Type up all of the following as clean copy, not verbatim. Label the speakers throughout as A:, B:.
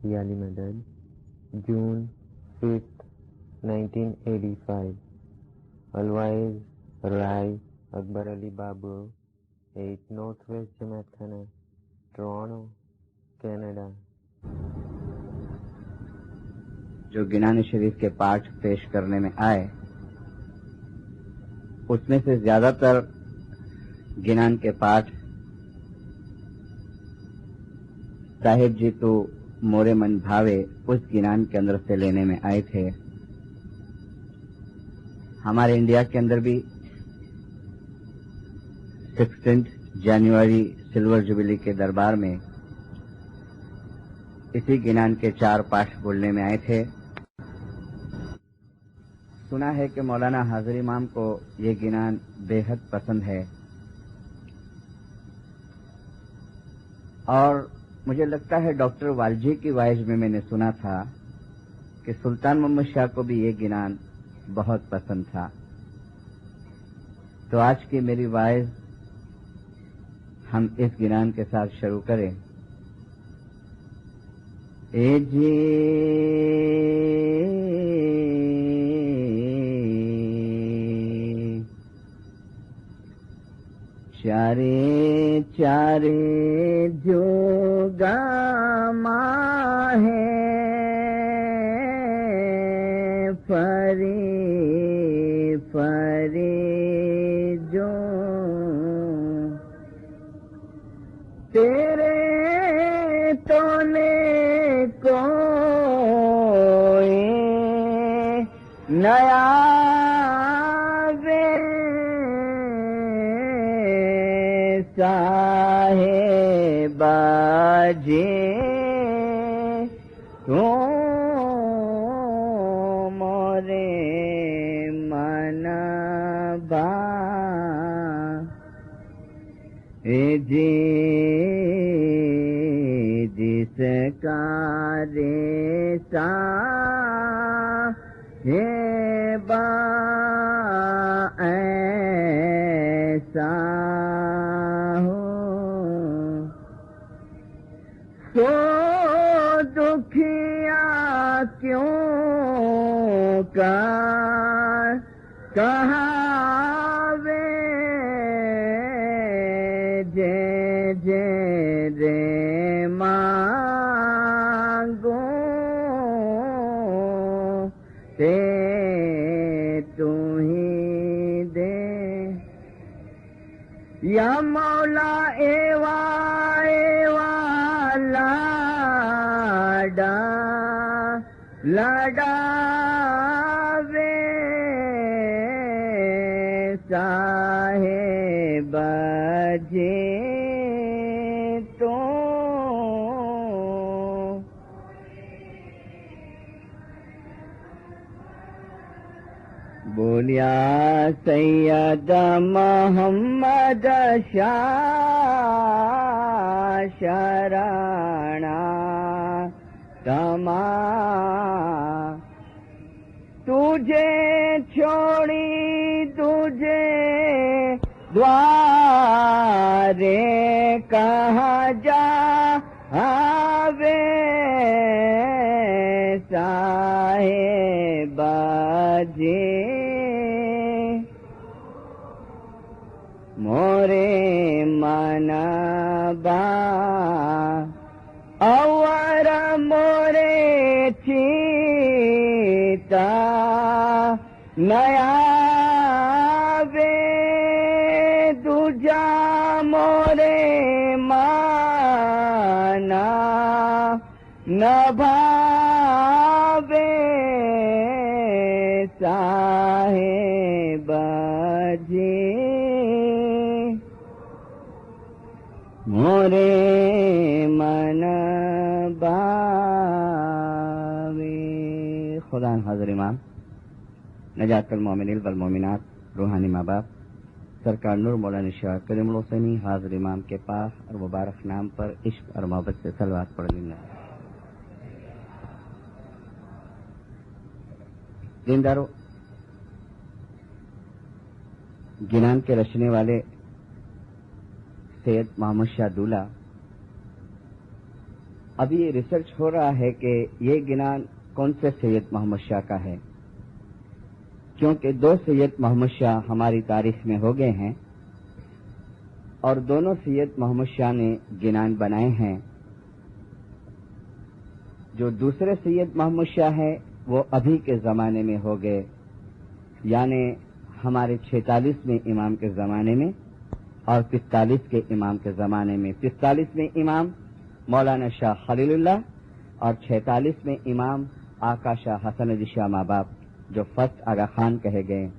A: Mufti Ali Madad, June 5th, 1985. Alwais Rai Akbar Ali Babu, 8 Northwest Jamaat Khana, Toronto, Canada.
B: جو گنان شریف کے پاٹ پیش کرنے میں آئے اس میں سے زیادہ تر گنان کے پاٹ صاحب جی تو مورے من بھاوے اس گنان کے اندر سے لینے میں آئے تھے. ہمارے انڈیا کے اندر بھی 16 جنوری سلور جوبلی کے دربار میں اسی گنان کے 4 پاٹ بولنے میں آئے تھے. سنا ہے کہ مولانا حاضر امام کو یہ گنان بے حد پسند ہے اور مجھے لگتا ہے ڈاکٹر والجی کی وائز میں نے سنا تھا کہ سلطان محمد شاہ کو بھی یہ گنان بہت پسند تھا. تو آج کی میری وائز ہم اس گنان کے ساتھ شروع کریں. اے جی چارے چارے جو گاما ہے فری فری جو تیرے تو نے کوئی نیا صاحب جی تو مورے من با جی جس کا ریسا ہے با ایسا تو دکھیا کیوں کا کہاوے جے جے رے مانگو تے تو ہی دے یا مولا ایوا ایوا لاڈا لاڈا وے صاحب جی تو بولیا سید محمد شاہ شرانا تما تجھے چھوڑی تجھے دوارے کہاں جا آوے صاحب جی مورے من با اور مورے چیتا نیا وے دوجا مورے مانا نبھاوے صاحب جی مورے من باوے. خدا حاضر امام نجات المومنین والمومنات روحانی ماں باپ سرکار نور مولانا شاہ کریم الحسینی حاضر امام کے پاک اور مبارک نام پر عشق اور محبت سے صلوات پڑھ لینا. دیندارو، گنان کے رچنے والے سید محمد شاہ دولہ अभी ये रिसर्च हो रहा है कि ये गिनान कौन से सैयद मोहम्मद शाह का है, क्योंकि 2 सैयद मोहम्मद शाह हमारी तारीख में हो गए हैं और दोनों सैयद मोहम्मद शाह ने गिनान बनाए हैं। जो दूसरे सैयद मोहम्मद शाह है वो अभी के जमाने में हो गए, यानी हमारे 46वें इमाम के जमाने में और 45 के इमाम के जमाने में। 45वें इमाम मौलाना शाह खलीलुल्लाह और 46वें इमाम आका शाह हसन अली शाह माँ बाप, जो फर्स्ट आगा खान कहे गए,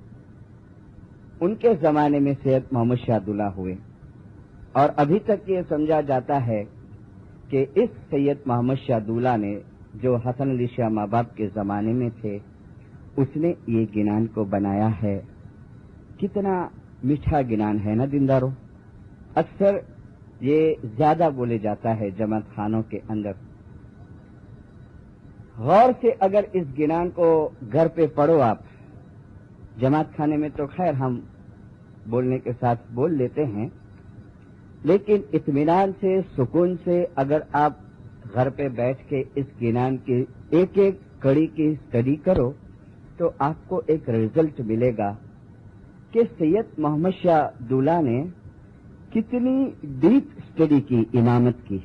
B: उनके जमाने में सैयद मोहम्मद शाह अब्दुल्ला हुए। और अभी तक ये समझा जाता है कि इस सैयद मोहम्मद शाह अब्दुल्ला ने, जो हसन अली शाह माँ बाप के जमाने में थे, उसने ये गिनान को बनाया है। कितना मीठा गिनान है ना दीनदारों। अक्सर ये ज्यादा बोले जाता है जमात खानों के अंदर। गौर से अगर इस गिनान को घर पे पढ़ो आप, जमात खाने में तो खैर हम बोलने के साथ बोल लेते हैं, लेकिन इत्मीनान से, सुकून से अगर आप घर पे बैठ के इस गिनान की एक एक कड़ी की स्टडी करो तो आपको एक रिजल्ट मिलेगा कि सैयद मोहम्मद शाह अब्दुल्ला ने कितनी डीप स्टडी की इमामत की।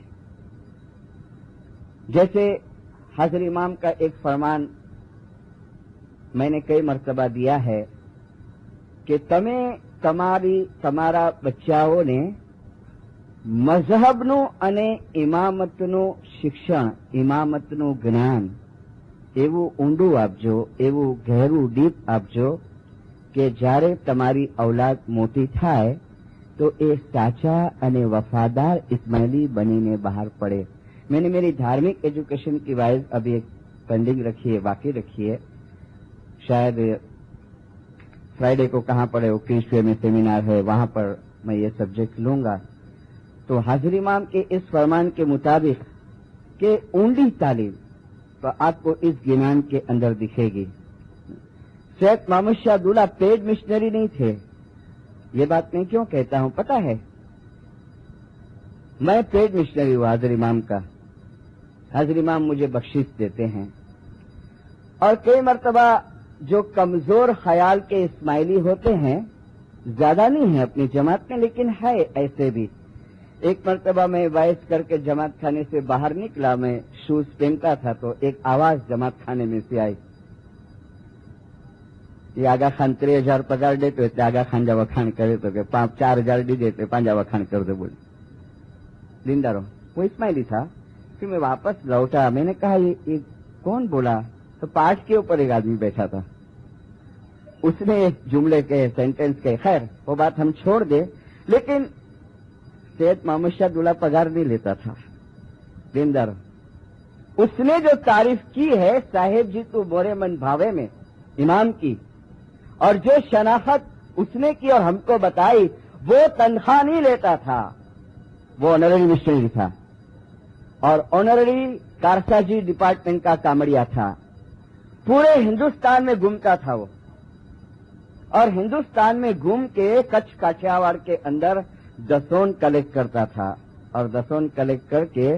B: जैसे हजर इमाम का एक फरमान मैंने कई मर्तबा दिया है कि તમારા બચ્ચાઓને મઝહબનું અને ઇમામતનું શિક્ષણ, ઇમામતનું જ્ઞાન એવું ઊંડું આપજો, એવું ગહેરું ડીપ આપજો કે જ્યારે તમારી औलाद મોટી થાય तो એ સાચા અને વફાદાર इस्माइली बनीने बाहर पड़े। मैंने मेरी धार्मिक एजुकेशन की वाइज अभी एक पेंडिंग रखी है, बाकी रखी है, शायद फ्राइडे को कहाँ पड़े वो क्रिश्वे में सेमिनार है, वहां पर मैं ये सब्जेक्ट लूंगा। तो हाजिर इमाम के इस फरमान के मुताबिक के ऊंडी तालीम तो आपको इस गिनान के अंदर दिखेगी। सैयद मोहम्मद शाह अब्दुल्ला पेड मिशनरी नहीं थे। ये बात मैं क्यों कहता हूं पता है? मैं पेड मिशनरी हूं हाजिर इमाम का। हाजिर इमाम मुझे बख्शिश देते हैं और कई मर्तबा जो कमजोर ख्याल के इस्माइली होते हैं, ज्यादा नहीं है अपनी जमात में, लेकिन है ऐसे भी। एक मर्तबा मैं वाइस करके जमात खाने से बाहर निकला, मैं शूज पहनता था तो एक आवाज जमात खाने में से आई, ये आगा खान 3000 पगार देते એટલે आगा खान जा वखाण करे तो કે 4000 दी देते 5 वखाण कर दो। बोल दीनदारो वो इस्माइली था। फिर मैं वापस लौटा, मैंने कहा ये कौन बोला? तो पाठ के ऊपर एक आदमी बैठा था, उसने जुमले के, सेंटेंस के, खैर वो बात हम छोड़ दे। लेकिन सैयद मोहम्मद शाह अब्दुल्ला पगार नहीं लेता था। दीनदार उसने जो तारीफ की है साहेब जी तू मोरे मन भावे में इमाम की, और जो शनाख्त उसने की और हमको बताई, वो तनख्वाह नहीं लेता था, वो ऑनररी मिशनरी था और ऑनररी कारसाजी डिपार्टमेंट का कामड़िया था। पूरे हिंदुस्तान में घूमता था वो, और हिंदुस्तान में घूम के कच्छ काठियावाड़ के अंदर दसोन कलेक्ट करता था और दसोन कलेक्ट करके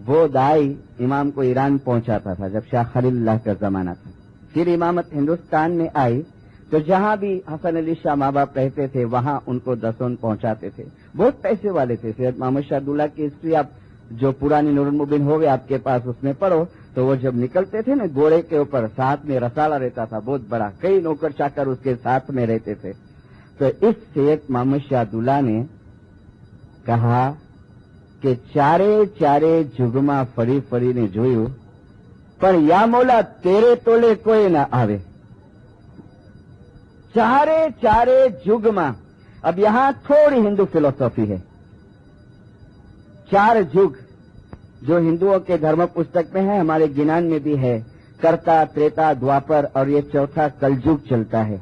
B: वो दाई इमाम को ईरान पहुंचाता था जब शाह खलीलुल्लाह का जमाना था। फिर इमामत हिंदुस्तान में आई तो जहां भी हसन अली शाह माँ बाप रहते थे वहां उनको दसोन पहुंचाते थे। बहुत पैसे वाले थे। सैयद मोहम्मद शाह अब्दुल्ला की हिस्ट्री आप जो पुरानी नूरुल मुबीन हो गए आपके पास, उसमें पढ़ो तो वो जब निकलते थे ना, घोड़े के ऊपर साथ में रसाला रहता था बहुत बड़ा, कई नौकर चाकर उसके साथ में रहते थे। तो इस सैयद मोहम्मद शाह अब्दुल्ला ने कहा कि चारे चारे जुगमा फरी फरी ने जोयू, पर या मौला तेरे तोले कोई ना आवे। चारे चारे जुगमा, अब यहां थोड़ी हिंदू फिलोसॉफी है। 4 युग जो हिंदुओं के धर्म पुस्तक में है, हमारे गिनान में भी है, कर्ता, त्रेता, द्वापर और ये चौथा कलयुग चलता है।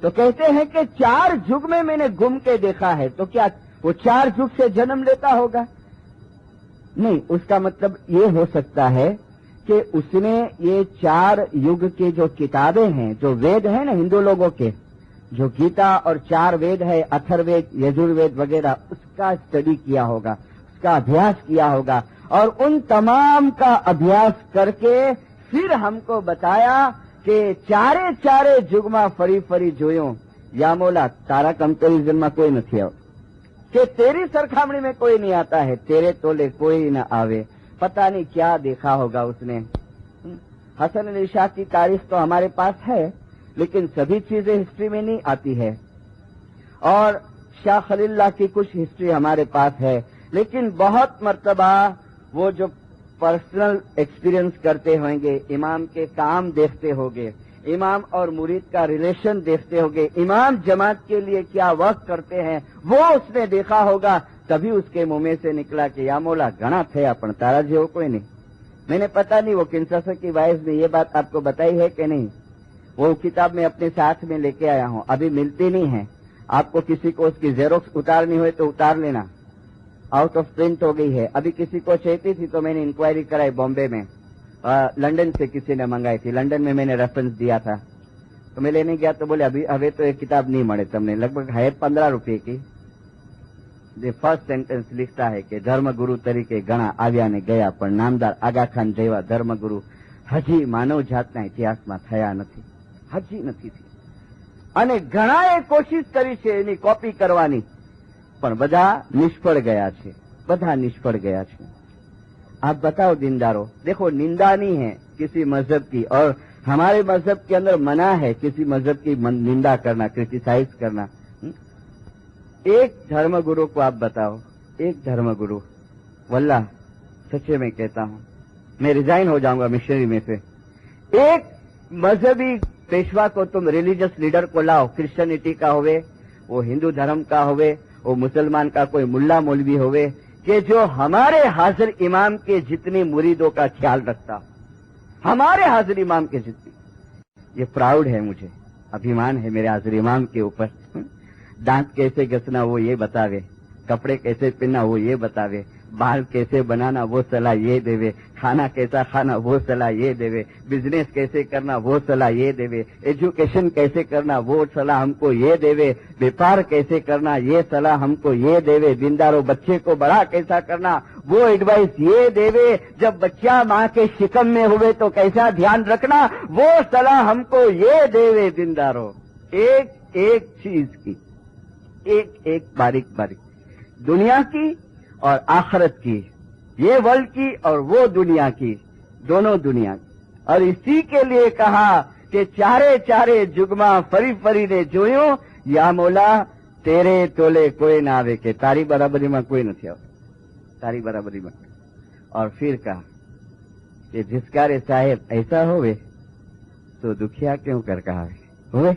B: तो कहते हैं कि 4 युग में मैंने घूम के देखा है। तो क्या वो 4 युग से जन्म लेता होगा? नहीं, उसका मतलब ये हो सकता है कि उसने ये 4 युग की जो किताबें हैं, जो वेद हैं ना हिंदू लोगों के, जो गीता और 4 वेद है, अथर्ववेद, यजुर्वेद वगैरह, उसका स्टडी किया होगा, उसका अभ्यास किया होगा और उन तमाम का अभ्यास करके फिर हमको बताया कि चारे चारे जुगमा फरी फरी जोयो, या मौला तारा कंपेरिजन में कोई नहीं आओ, कि तेरी सरखामणी में कोई नहीं आता है, तेरे तोले कोई न आवे। पता नहीं क्या देखा होगा उसने। हसन अली शाह की तारीख तो हमारे पास है, लेकिन सभी चीजें हिस्ट्री में नहीं आती है, और शाह खलील्लाह की कुछ हिस्ट्री हमारे पास है, लेकिन बहुत मर्तबा वो जो पर्सनल एक्सपीरियंस करते होंगे, इमाम के काम देखते होंगे, इमाम और मुरीद का रिलेशन देखते होंगे, इमाम जमात के लिए क्या वर्क करते हैं, वो उसने देखा होगा। तभी उसके मुंह में से निकला कि या मौला घना थे अपन, तारा जेवो कोई नहीं। मैंने पता नहीं वो किंशासा की वाइस में ये बात आपको बताई है कि नहीं, वो किताब में अपने साथ में लेके आया हूं, अभी मिलती नहीं है। आपको किसी को उसकी जेरोक्स उतारनी हो तो उतार लेना, आउट ऑफ प्रिंट हो गई है। अभी किसी को चाहती थी तो मैंने इंक्वायरी कराई बॉम्बे में, लंदन से किसी ने मंगाई थी, लंदन में मैंने रेफरेंस दिया था, तो मैं लेने गया तो बोले अभी तो एक किताब नहीं मळे तमने, लगभग है 15 रुपये की। फर्स्ट सेंटेंस लिखता है कि धर्मगुरु तरीके घणा આવ્યા ને ગયા, પણ નામદાર આગા ખાન જેવા ધર્મગુરુ હજી માનવ જાતના ઇતિહાસમાં થયા નથી, હજી નથી થયા। અને ઘણાએ કોશિશ કરી છે એની કોપી કરવાની, પણ બધા નિષ્ફળ ગયા છે, બધા નિષ્ફળ ગયા છે। आप बताओ दीनदारों, देखो निंदा नहीं है किसी मजहब की, और हमारे मजहब के अंदर मना है किसी मजहब की निंदा करना, क्रिटिसाइज करना। एक धर्मगुरु को आप बताओ, एक धर्मगुरु, वल्लाह सच्चे में कहता हूं, मैं रिजाइन हो जाऊंगा मिशनरी में से। एक मजहबी पेशवा को तुम रिलीजियस लीडर को लाओ, क्रिश्चियनिटी का होवे, वो हिंदू धर्म का होवे, वो मुसलमान का कोई मुल्ला मौलवी होवे, कि जो हमारे हाजिर इमाम के जितनी मुरीदों का ख्याल रखता, हमारे हाजिर इमाम के जितनी, ये प्राउड है मुझे, अभिमान है मेरे हाजिर इमाम के ऊपर। दांत कैसे घसना वो ये बतावे, कपड़े कैसे पहनना वो ये बतावे, बाल कैसे बनाना वो सलाह ये देवे, खाना कैसा खाना वो सलाह ये देवे, बिजनेस कैसे करना वो सलाह ये देवे, एजुकेशन कैसे करना वो सलाह हमको ये देवे, व्यापार कैसे करना ये सलाह हमको ये देवे, दीनदारों बच्चे को बड़ा कैसा करना वो एडवाइस ये देवे, जब बच्चा माँ के शिकम में हुए तो कैसा ध्यान रखना वो सलाह हमको ये देवे। दीनदारों एक एक चीज की, एक एक बारीक बारीक, दुनिया की और आखिरत की, ये वर्ल्ड की और वो दुनिया की, दोनों दुनिया की। और इसी के लिए कहा कि चारे चारे जुगमा फरी फरी ने जोयो, या मौला तेरे तोले कोई ना आवे, के तारी बराबरी में कोई नहीं आवे, तारी बराबरी में। और फिर कहा कि जिसका रे साहेब ऐसा होवे तो दुखिया क्यों कर कहा होवे।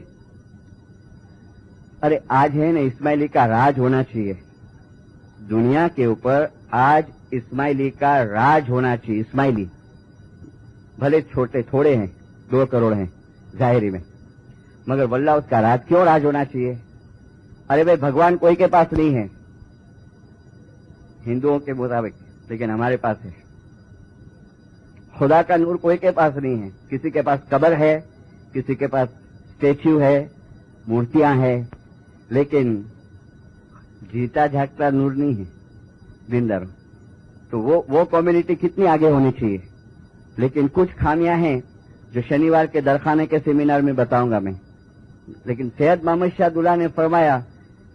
B: अरे आज है ना इस्माइली का राज होना चाहिए, दुनिया के ऊपर आज इस्माइली का राज होना चाहिए। इस्माइली भले छोटे थोड़े हैं, 2 करोड़ हैं जाहिरी में, मगर वल्लाह उसका राज क्यों राज होना चाहिए। अरे भाई भगवान कोई के पास नहीं है हिंदुओं के मुताबिक, लेकिन हमारे पास है। खुदा का नूर कोई के पास नहीं है, किसी के पास कब्र है, किसी के पास स्टेच्यू है, मूर्तियां हैं, लेकिन जीता जागता नूर नहीं है। दीनदारों तो वो कम्युनिटी कितनी आगे होनी चाहिए। लेकिन कुछ खामियां हैं जो शनिवार के दरखाने के सेमिनार में बताऊंगा मैं। लेकिन सैयद मोहम्मद शाह दुल्ला ने फरमाया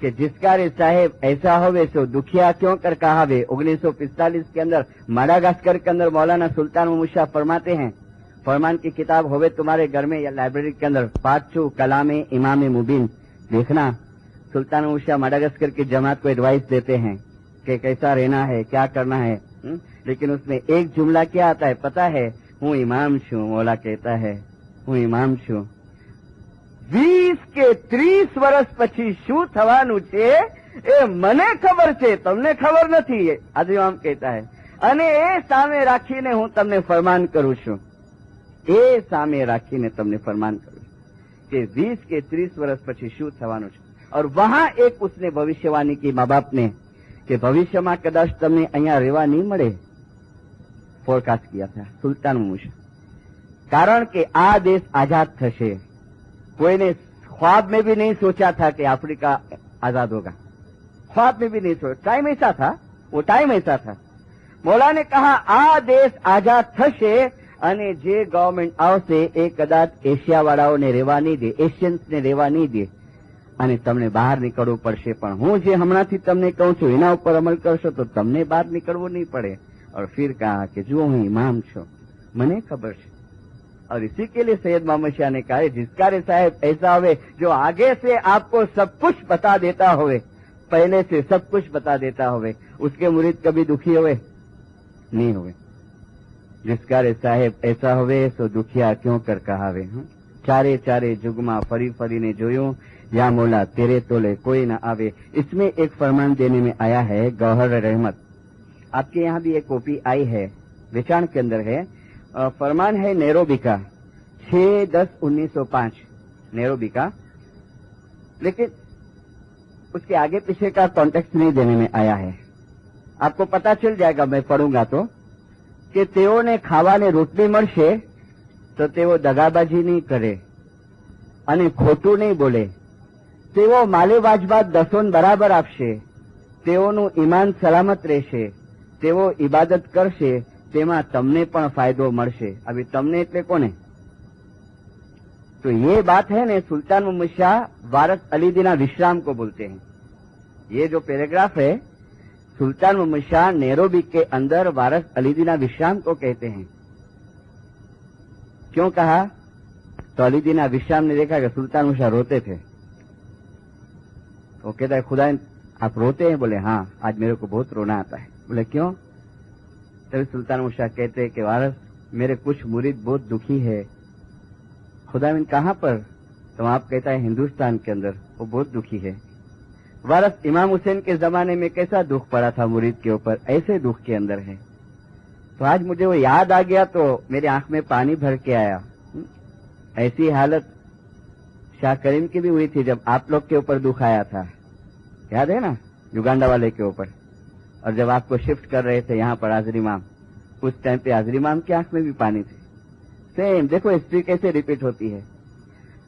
B: कि जिसका रे साहेब ऐसा होवे सो दुखिया क्यों कर कहावे। 1945 के अंदर माडागास्कर के अंदर मौलाना सुल्तान महमूद शाह फरमाते हैं, फरमान की किताब होवे तुम्हारे घर में या लाइब्रेरी के अंदर, पांचू कलामे इमाम मुबीन देखना। सुल्तान महमूद शाह माडागास्कर की जमात को एडवाइस देते हैं कि कैसा रहना है, क्या करना है। लेकिन उसमें एक जुमला क्या आता है पता है, हूँ इमाम छू, मौला कहता है हूँ इमाम छू। 20 के 30 વર્ષ પછી શું થવાનું છે એ મને ખબર છે, તમને ખબર નથી, આજે આમ કહેતા है। અને એ સામે રાખીને હું તમને ફરમાન કરું છું, એ સામે રાખીને તમને ફરમાન કરું છું કે 20 के 30 વર્ષ પછી શું થવાનું છે। और वहां एक उसने भविष्यवाणी की माँ बाप ने कि भविष्यમાં કદાચ તમને અહીંયા રહેવા નહીં મળે, ફોરકાસ્ટ किया था सुल्तान महमूद शाह। कारण કે આ દેશ आजाद થશે। कोई ने ख्वाब में भी नहीं सोचा था कि अफ्रीका आजाद होगा, ख्वाब में भी नहीं सोचा। टाइम ऐसा था, वो टाइम ऐसा था। મૌલાને કહા આ દેશ આઝાદ થશે અને જે ગવર્મેન્ટ આવશે એ કદાચ એશિયાવાળાઓને રહેવા નહીં દે, એશિયન્સને રહેવા નહીં દે અને તમને બહાર નીકળવું પડશે. પણ હું જે હમણાંથી તમને કહું છું એના ઉપર અમલ કરશો તો તમને બહાર નીકળવું નહીં પડે. और फिर कहा कि जो હું इमाम છું, મને ખબર છે. और इसी के लिए सैयद मोहम्मद शाह ने कहा जिसका साहब ऐसा होवे जो आगे से आपको सब कुछ बता देता होवे, पहले से सब कुछ बता देता होवे, उसके मुरीद कभी दुखी होवे नहीं होवे. जिसका साहेब ऐसा होवे सो दुखिया क्यों कर कहावे. चारे चारे जुगमा फरी फरीने जोयूं, या मौला तेरे तोले कोई न आवे. इसमें एक फरमान देने में आया है गौहर रहमत. आपके यहाँ भी एक कॉपी आई है, विचारण के अंदर है. फरमान है नैरोबी का 6/10/1905 नैरोबी का, लेकिन उसके आगे पीछे का कॉन्टेक्स्ट नहीं देने में आया है. आपको पता चल जाएगा मैं पढ़ूंगा तो कि તેઓને ખાવાને રોટલી મળશે તો તેઓ દગાબાજી નહીં કરે અને ખોટું નહીં બોલે. તેઓ માલે વાજબાત દસોન બરાબર આપશે. તેઓનું ઈમાન સલામત રહેશે. તેઓ ઇબાદત કરશે, તેમાં તમને પણ ફાયદો મળશે. અભી તમને એટલે કોને? तो ये बात है ने सुल्तान मोहम्मद शाह वारस अली दीना विश्राम को बोलते हैं. ये जो पैराग्राफ है सुल्तान मोहम्मद शाह नैरोबी के अंदर वारस अली दीना विश्राम को कहते हैं. क्यों कहा? तो अली दीना विश्राम ने देखा कि सुल्तान मोहम्मद शाह रोते थे. तो कहता है खुदा आप रोते हैं? बोले हाँ, आज मेरे को बहुत रोना आता है. बोले क्यों? तभी सुल्तान मोहम्मद शाह कहते हैं कि वारस मेरे कुछ मुरीद बहुत दुखी है. खुदाविन कहाँ पर? तो आप कहता है हिंदुस्तान के अंदर वो बहुत दुखी है. वारस इमाम हुसैन के जमाने में कैसा दुख पड़ा था मुरीद के ऊपर, ऐसे दुख के अंदर है. तो आज मुझे वो याद आ गया तो मेरी आंख में पानी भर के आया. ऐसी हालत शाह करीम की भी हुई थी जब आप लोग के ऊपर दुख आया था, याद है ना, युगांडा वाले के ऊपर. और जब आपको शिफ्ट कर रहे थे यहाँ पर हाजरी इमाम, उस टाइम पे हाजरी इमाम की आंख में भी पानी थे. सेम देखो हिस्ट्री कैसे रिपीट होती है.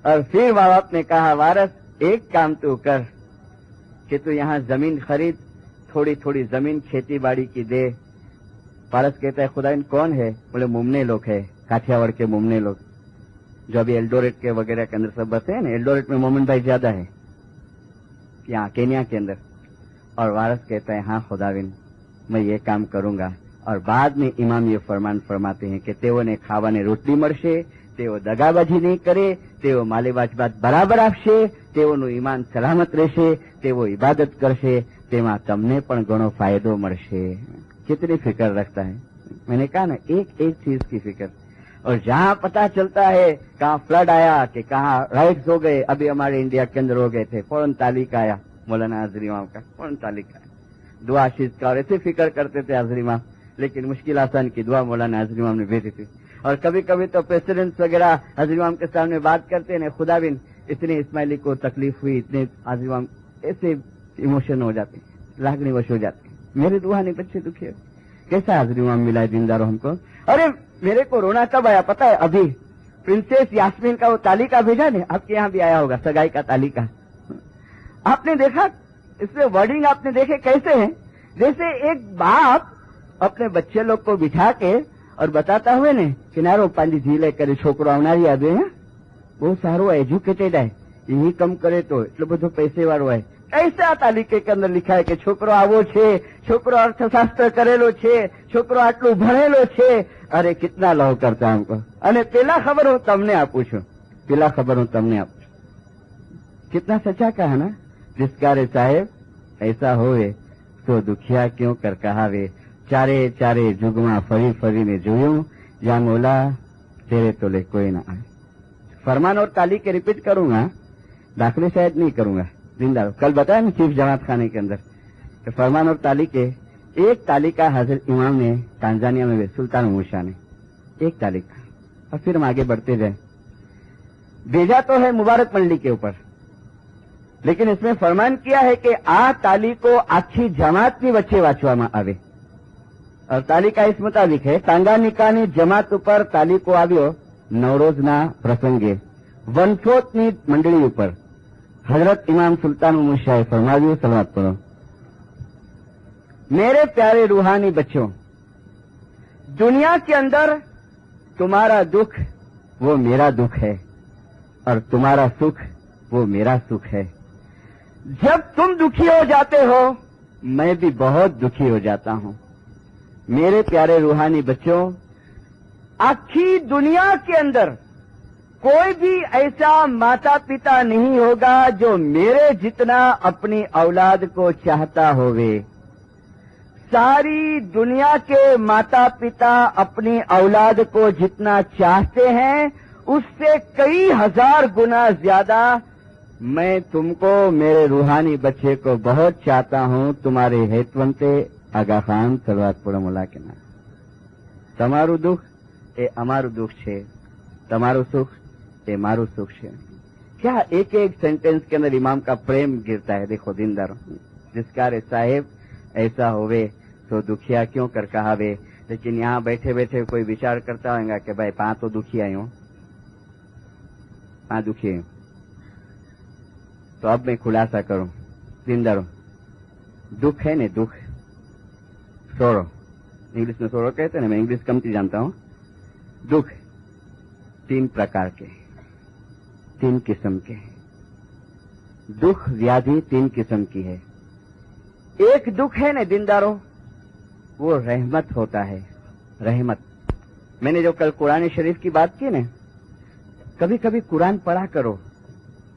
B: और फिर माँ बाप ने कहा वारस एक काम तू कर कि तू यहाँ जमीन खरीद, थोड़ी थोड़ी जमीन खेती बाड़ी की दे. वारस कहता है खुदा इन कौन है? बोले मुमने लोग है, काठियावाड़ के मुमने लोग जो अभी एल्डोरेट के वगैरह के अंदर सब बसे हैं ना. एल्डोरेट में मोमिन भाई ज्यादा है यहाँ केनिया के अंदर. और वारस कहता है हाँ खुदाविन मैं ये काम करूंगा. और बाद में इमाम ये फरमान फरमाते हैं कि તેઓને ખાવાને રોટલી મળશે, તેઓ દગાબાજી નહીં કરે, તેઓ માલે વાજબાત બરાબર આપશે, તેઓનું ઈમાન સલામત રહેશે, તેઓ ઇબાદત કરશે, તેમાં તમને પણ ઘણો ફાયદો મળશે. कितनी फिक्र रखता है. मैंने कहा ना एक एक चीज की फिक्र. और जहाँ पता चलता है कहाँ फ्लड आया कि कहाँ राइट्स हो गए, अभी हमारे इंडिया के अंदर हो गए थे, फौरन तालिक आया मौलाना हाजरी इमाम का, फौरन तालिक आया. दुआ शीज का और ऐसे फिक्र करते थे हाजरी इमाम, लेकिन मुश्किल आसान की दुआ मौलाना हाजरी इमाम ने भेजी थी. और कभी कभी तो प्रेसिडेंट्स वगैरह हाजरी इमाम के सामने बात करते हैं, खुदाबिन इतने इस्माइली को तकलीफ हुई, इतने हाजरी इमाम ऐसे इमोशन हो जाते हैं, लागनीवश हो जाते हैं. मेरे दुआ नहीं बच्चे दुखी है. कैसा हाजरी इमाम मिला है जिंदारो हमको. अरे मेरे को रोना कब आया पता है? अभी प्रिंसेस यास्मीन का वो तालिका भेजा ने, आपके यहाँ भी आया होगा, सगाई का तालिका. आपने देखा इसमें वर्डिंग आपने देखे कैसे है? जैसे एक बाप अपने बच्चे लोग को बिठा के और बताता हुए ने किनारो पांजी झीले करे छोकरो आवनारी आवे है, बहुत सारो एजुकेटेड है, यही कम करे तो એટલો બધો पैसे वाળો है. कैसे आ तालिके के अंदर लिखा है कि छोकरो आवो छे, छोकरो अर्थशास्त्र करेलो छे, छोकरो आटलू भणेलो छे. अरे कितना लव करता हमको. અને પેલા ખબર હું તમને આપું છું, પેલા ખબર હું તમને આપું છું. कितना सच्चा कहा ना. जिसका रे साहेब ऐसा होवे तो दुखिया क्यों कर कहावे. चारे चारे जुगमा फरी फरी ने जोयूं, या मौला तेरे तोले कोई ना आए. फरमान और ताली के रिपीट करूंगा, दाखिले शायद नहीं करूंगा. जिंदा कल बताया ना चीफ जमात खाने के अंदर कि फरमान और ताली के एक तालिका हाजिर इमाम ने तांजानिया में सुल्तान मूसा ने एक तालिका. और फिर हम आगे बढ़ते जाए. भेजा तो है मुबारक मंडली के ऊपर, लेकिन इसमें फरमान किया है कि आ ताली को आखी जमात की वच्चे वांचवामां आवे. और तालिका इस मुताबिक है तांगानिकानी जमात पर तालिको આવ્યો નવરોઝના પ્રસંગે વનસોતની મંડળી ઉપર. हजरत इमाम सुल्तान मोहम्मद शाह फरमावियो सलावत पढ़ो. मेरे प्यारे रूहानी बच्चों, दुनिया के अंदर तुम्हारा दुख वो मेरा दुख है और तुम्हारा सुख वो मेरा सुख है। जब तुम दुखी हो जाते हो मैं भी बहुत दुखी हो जाता हूं। मेरे प्यारे रूहानी बच्चों, आखी दुनिया के अंदर कोई भी ऐसा माता पिता नहीं होगा जो मेरे जितना अपनी औलाद को चाहता होवे। सारी दुनिया के माता पिता अपनी औलाद को जितना चाहते हैं उससे कई हजार गुना ज्यादा मैं तुमको, मेरे रूहानी बच्चे को बहुत चाहता हूं। तुम्हारे हेतवंते आगा खान सलवातपुरा मुला के नाम। તમારું દુઃખ એ અમારું દુઃખ છે, તમારું સુખ એ મારું સુખ છે। क्या एक एक सेंटेंस के अंदर इमाम का प्रेम गिरता है। देखो दीनदार जिसकार साहेब ऐसा होवे तो दुखिया क्यों कर कहावे। लेकिन यहाँ बैठे बैठे कोई विचार करता होगा कि भाई पा तो दुखी आई हूं, पा दुखी आई हूं। तो अब मैं खुलासा करूं दीनदारों, दुख है ने दुख, सोरो, इंग्लिश में सोरो कहते हैं ना, मैं इंग्लिश कमती जानता हूं। दुख तीन प्रकार के, तीन किस्म के। दुख व्याधि तीन किस्म की है। एक दुख है ना दीनदारों, वो रहमत होता है, रहमत। मैंने जो कल कुरान शरीफ की बात की ना, कभी कभी कुरान पढ़ा करो।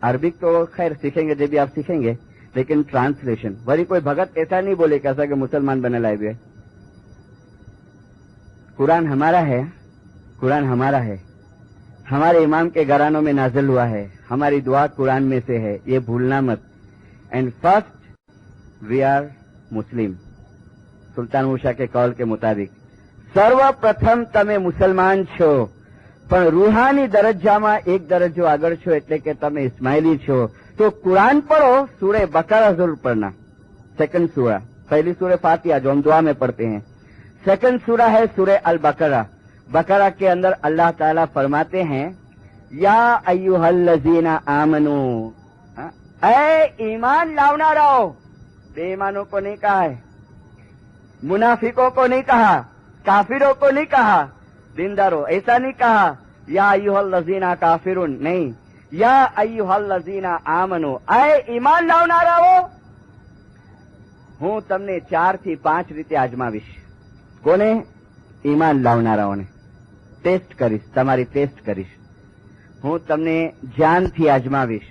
B: अरबिक तो खैर सीखेंगे जब भी आप सीखेंगे, लेकिन ट्रांसलेशन वरी कोई भगत ऐसा नहीं बोले कैसा कि मुसलमान बने लाए हुए। कुरान हमारा है, कुरान हमारा है, हमारे इमाम के घरानों में नाजिल हुआ है, हमारी दुआ कुरान में से है, ये भूलना मत। And first we are Muslim. सुल्तान मूसा के कौल के मुताबिक सर्वप्रथम તમે મુસલમાન છો, પણ રૂહાની દરજ્જામાં એક દરજ્જો આગળ છો એટલે કે તમે ઇસ્માઇલી છો। तो कुरान पढ़ो, सूरह बकरा जरूर पढ़ना। सेकंड सूरा, पहली सूरह फातिहा जो हम दुआ में पढ़ते हैं, सेकंड सूरा है सूरह अल बकरा। बकरा के अंदर अल्लाह ताला फरमाते हैं या अय्युहल्लज़ीना आमनू, ऐ ईमान लावनाराओ। बेईमानों को नहीं कहा है, मुनाफिकों को नहीं कहा, काफिरों को नहीं कहा, दीनदारों ऐसा नहीं कहा या अय्युहल्लज़ीना काफिरुन, नहीं, या अय्युहल्लज़ीना आमनू, ऐ ईमान लावनाराओ હું તમને 4 થી 5 રીતે આજમાવીશ। કોને? ઈમાન લાવનારાઓને ટેસ્ટ કરીશ, તમારી ટેસ્ટ કરીશ। હું તમને જાનથી આજમાવીશ,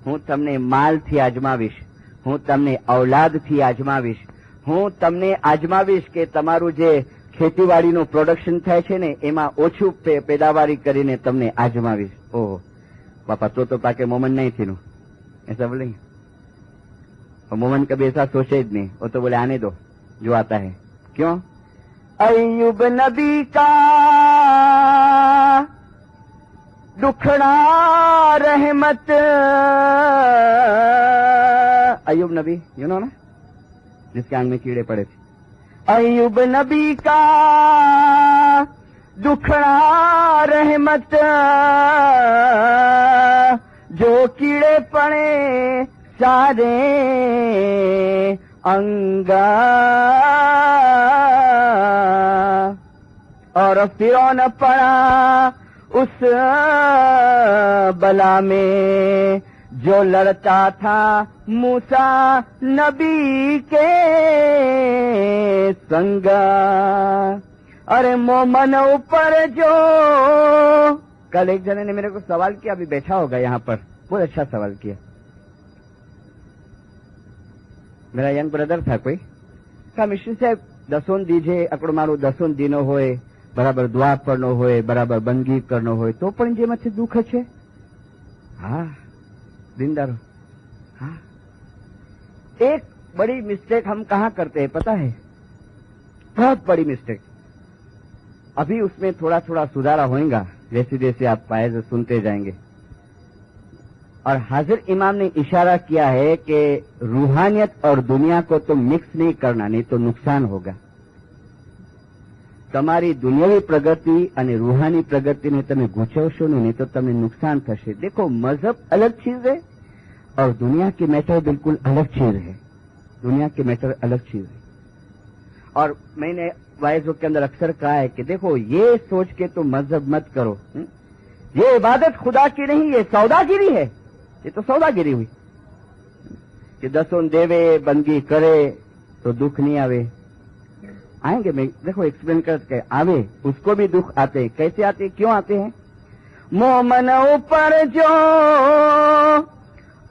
B: હું તમને માલથી આજમાવીશ, હું તમને ઔલાદથી આજમાવીશ, હું તમને આજમાવીશ કે તમારું જે ખેતીવાડીનું પ્રોડક્શન થાય છે ને એમાં ઓછું પેદાવારી કરીને તમને આજમાવીશ। ઓહો बापा तो पाके मोमन नहीं थी नु, ऐसा बोलेंगे। और मोमन कभी ऐसा सोचे ही नहीं, वो तो बोले आने दो जो आता है। क्यों? अय्यूब नबी का दुखड़ा रहमत, अय्यूब नबी यू नो ना, जिसके आंग में कीड़े पड़े थे। अय्यूब नबी का दुखड़ा रहमत, जो कीड़े पड़े सारे अंगा, और फिरौन पड़ा उस बला में जो लड़ता था मूसा नबी के संगा। अरे मोमन ऊपर जो, कल एक जने ने मेरे को सवाल किया, अभी बैठा होगा यहाँ पर, बहुत अच्छा सवाल किया। मेरा यंग ब्रदर था कोई, कहा मिश्री साहब दसों दीजे अकड़ मारू, दसों दिनों होए, बराबर दुआ करनो होए, बराबर बंदगी करनो होए, तो पण जे मथे दुख छे। हाँ दीनदार, हाँ। एक बड़ी मिस्टेक हम कहाँ करते हैं पता है, बहुत बड़ी मिस्टेक। अभी उसमें थोड़ा थोड़ा सुधारा होगा जैसे जैसे आप पाए सुनते जाएंगे। और हाजिर इमाम ने इशारा किया है कि रूहानियत और दुनिया को तो मिक्स नहीं करना, नहीं तो नुकसान होगा। તમારી દુનિયાવી પ્રગતિ અને રૂહાની પ્રગતિને તમે ગૂંચવશો નહીં તો તમને નુકસાન થશે। देखो मजहब अलग चीज है और दुनिया की मैटर बिल्कुल अलग चीज है, दुनिया की मैटर अलग चीज है। और मैंने वाइजों के अंदर अक्सर कहा है कि देखो ये सोच के तुम मजहब मत करो, ये इबादत खुदा की नहीं, ये सौदागिरी है, ये तो सौदागिरी हुई कि दसों देवे बंदगी करे तो दुख नहीं आवे। आएंगे, मैं देखो एक्सप्लेन करके आवे, उसको भी दुख आते हैं। कैसे आते हैं, क्यों आते हैं? मोमन ऊपर जो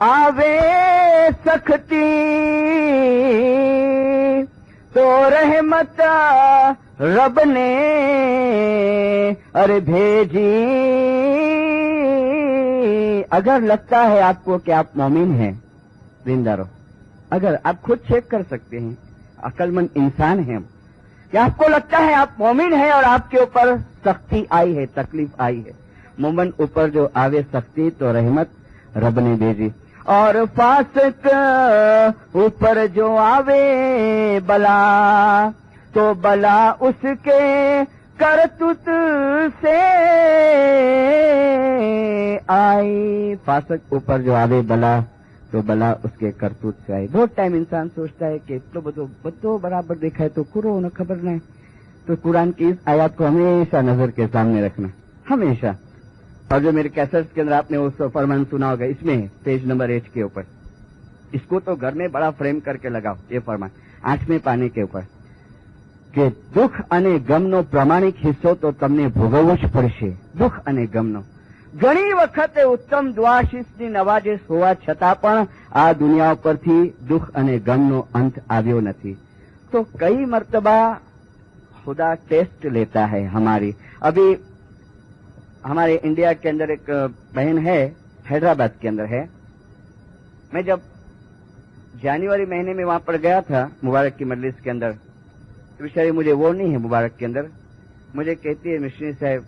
B: आवे सख्ती तो रहमत रब ने अरे भेजी। अगर लगता है आपको कि आप मोमिन हैं, जिंदारो, अगर आप खुद चेक कर सकते हैं, अक्लमंद इंसान हैं, कि आपको लगता है आप मोमिन हैं और आपके ऊपर सख्ती आई है, तकलीफ आई है, मोमन ऊपर जो आवे सख्ती तो रहमत रब ने भेजी। और फासिक ऊपर जो आवे बला तो बला उसके करतूत से आई। फासिक ऊपर जो आवे बला तो बला उसके करतूत से आई। बहुत टाइम इंसान सोचता है कि तो बतो बराबर देखा है तो कुरो न खबर नहीं। तो कुरान की इस आयत को हमेशा नजर के सामने रखना, हमेशा। और जो मेरे कैसेट्स के अंदर आपने वो फरमान सुना होगा, इसमें पेज नंबर 8 के ऊपर, इसको तो घर में बड़ा फ्रेम करके लगाओ, ये फरमान 8वें पाने के ऊपर કે દુઃખ અને ગમનો પ્રામાણિક હિસ્સો તો તમને ભોગવવો જ પડશે. દુઃખ અને ગમનો ઘણી વખતે ઉત્તમ દ્વાશીષની નવાજેશ હોવા છતાં પણ આ દુનિયા ઉપરથી દુઃખ અને ગમનો અંત આવ્યો નથી. तो कई मर्तबा खुदा टेस्ट लेता है हमारी. अभी हमारे इंडिया के अंदर एक बहन है, हैदराबाद के अंदर है. मैं जब जनवरी महीने में वहां पर गया था मुबारक की मजलिस के अंदर, तो बेचारी मुझे वो नहीं है मुबारक के अंदर, मुझे कहती है मिशनरी साहब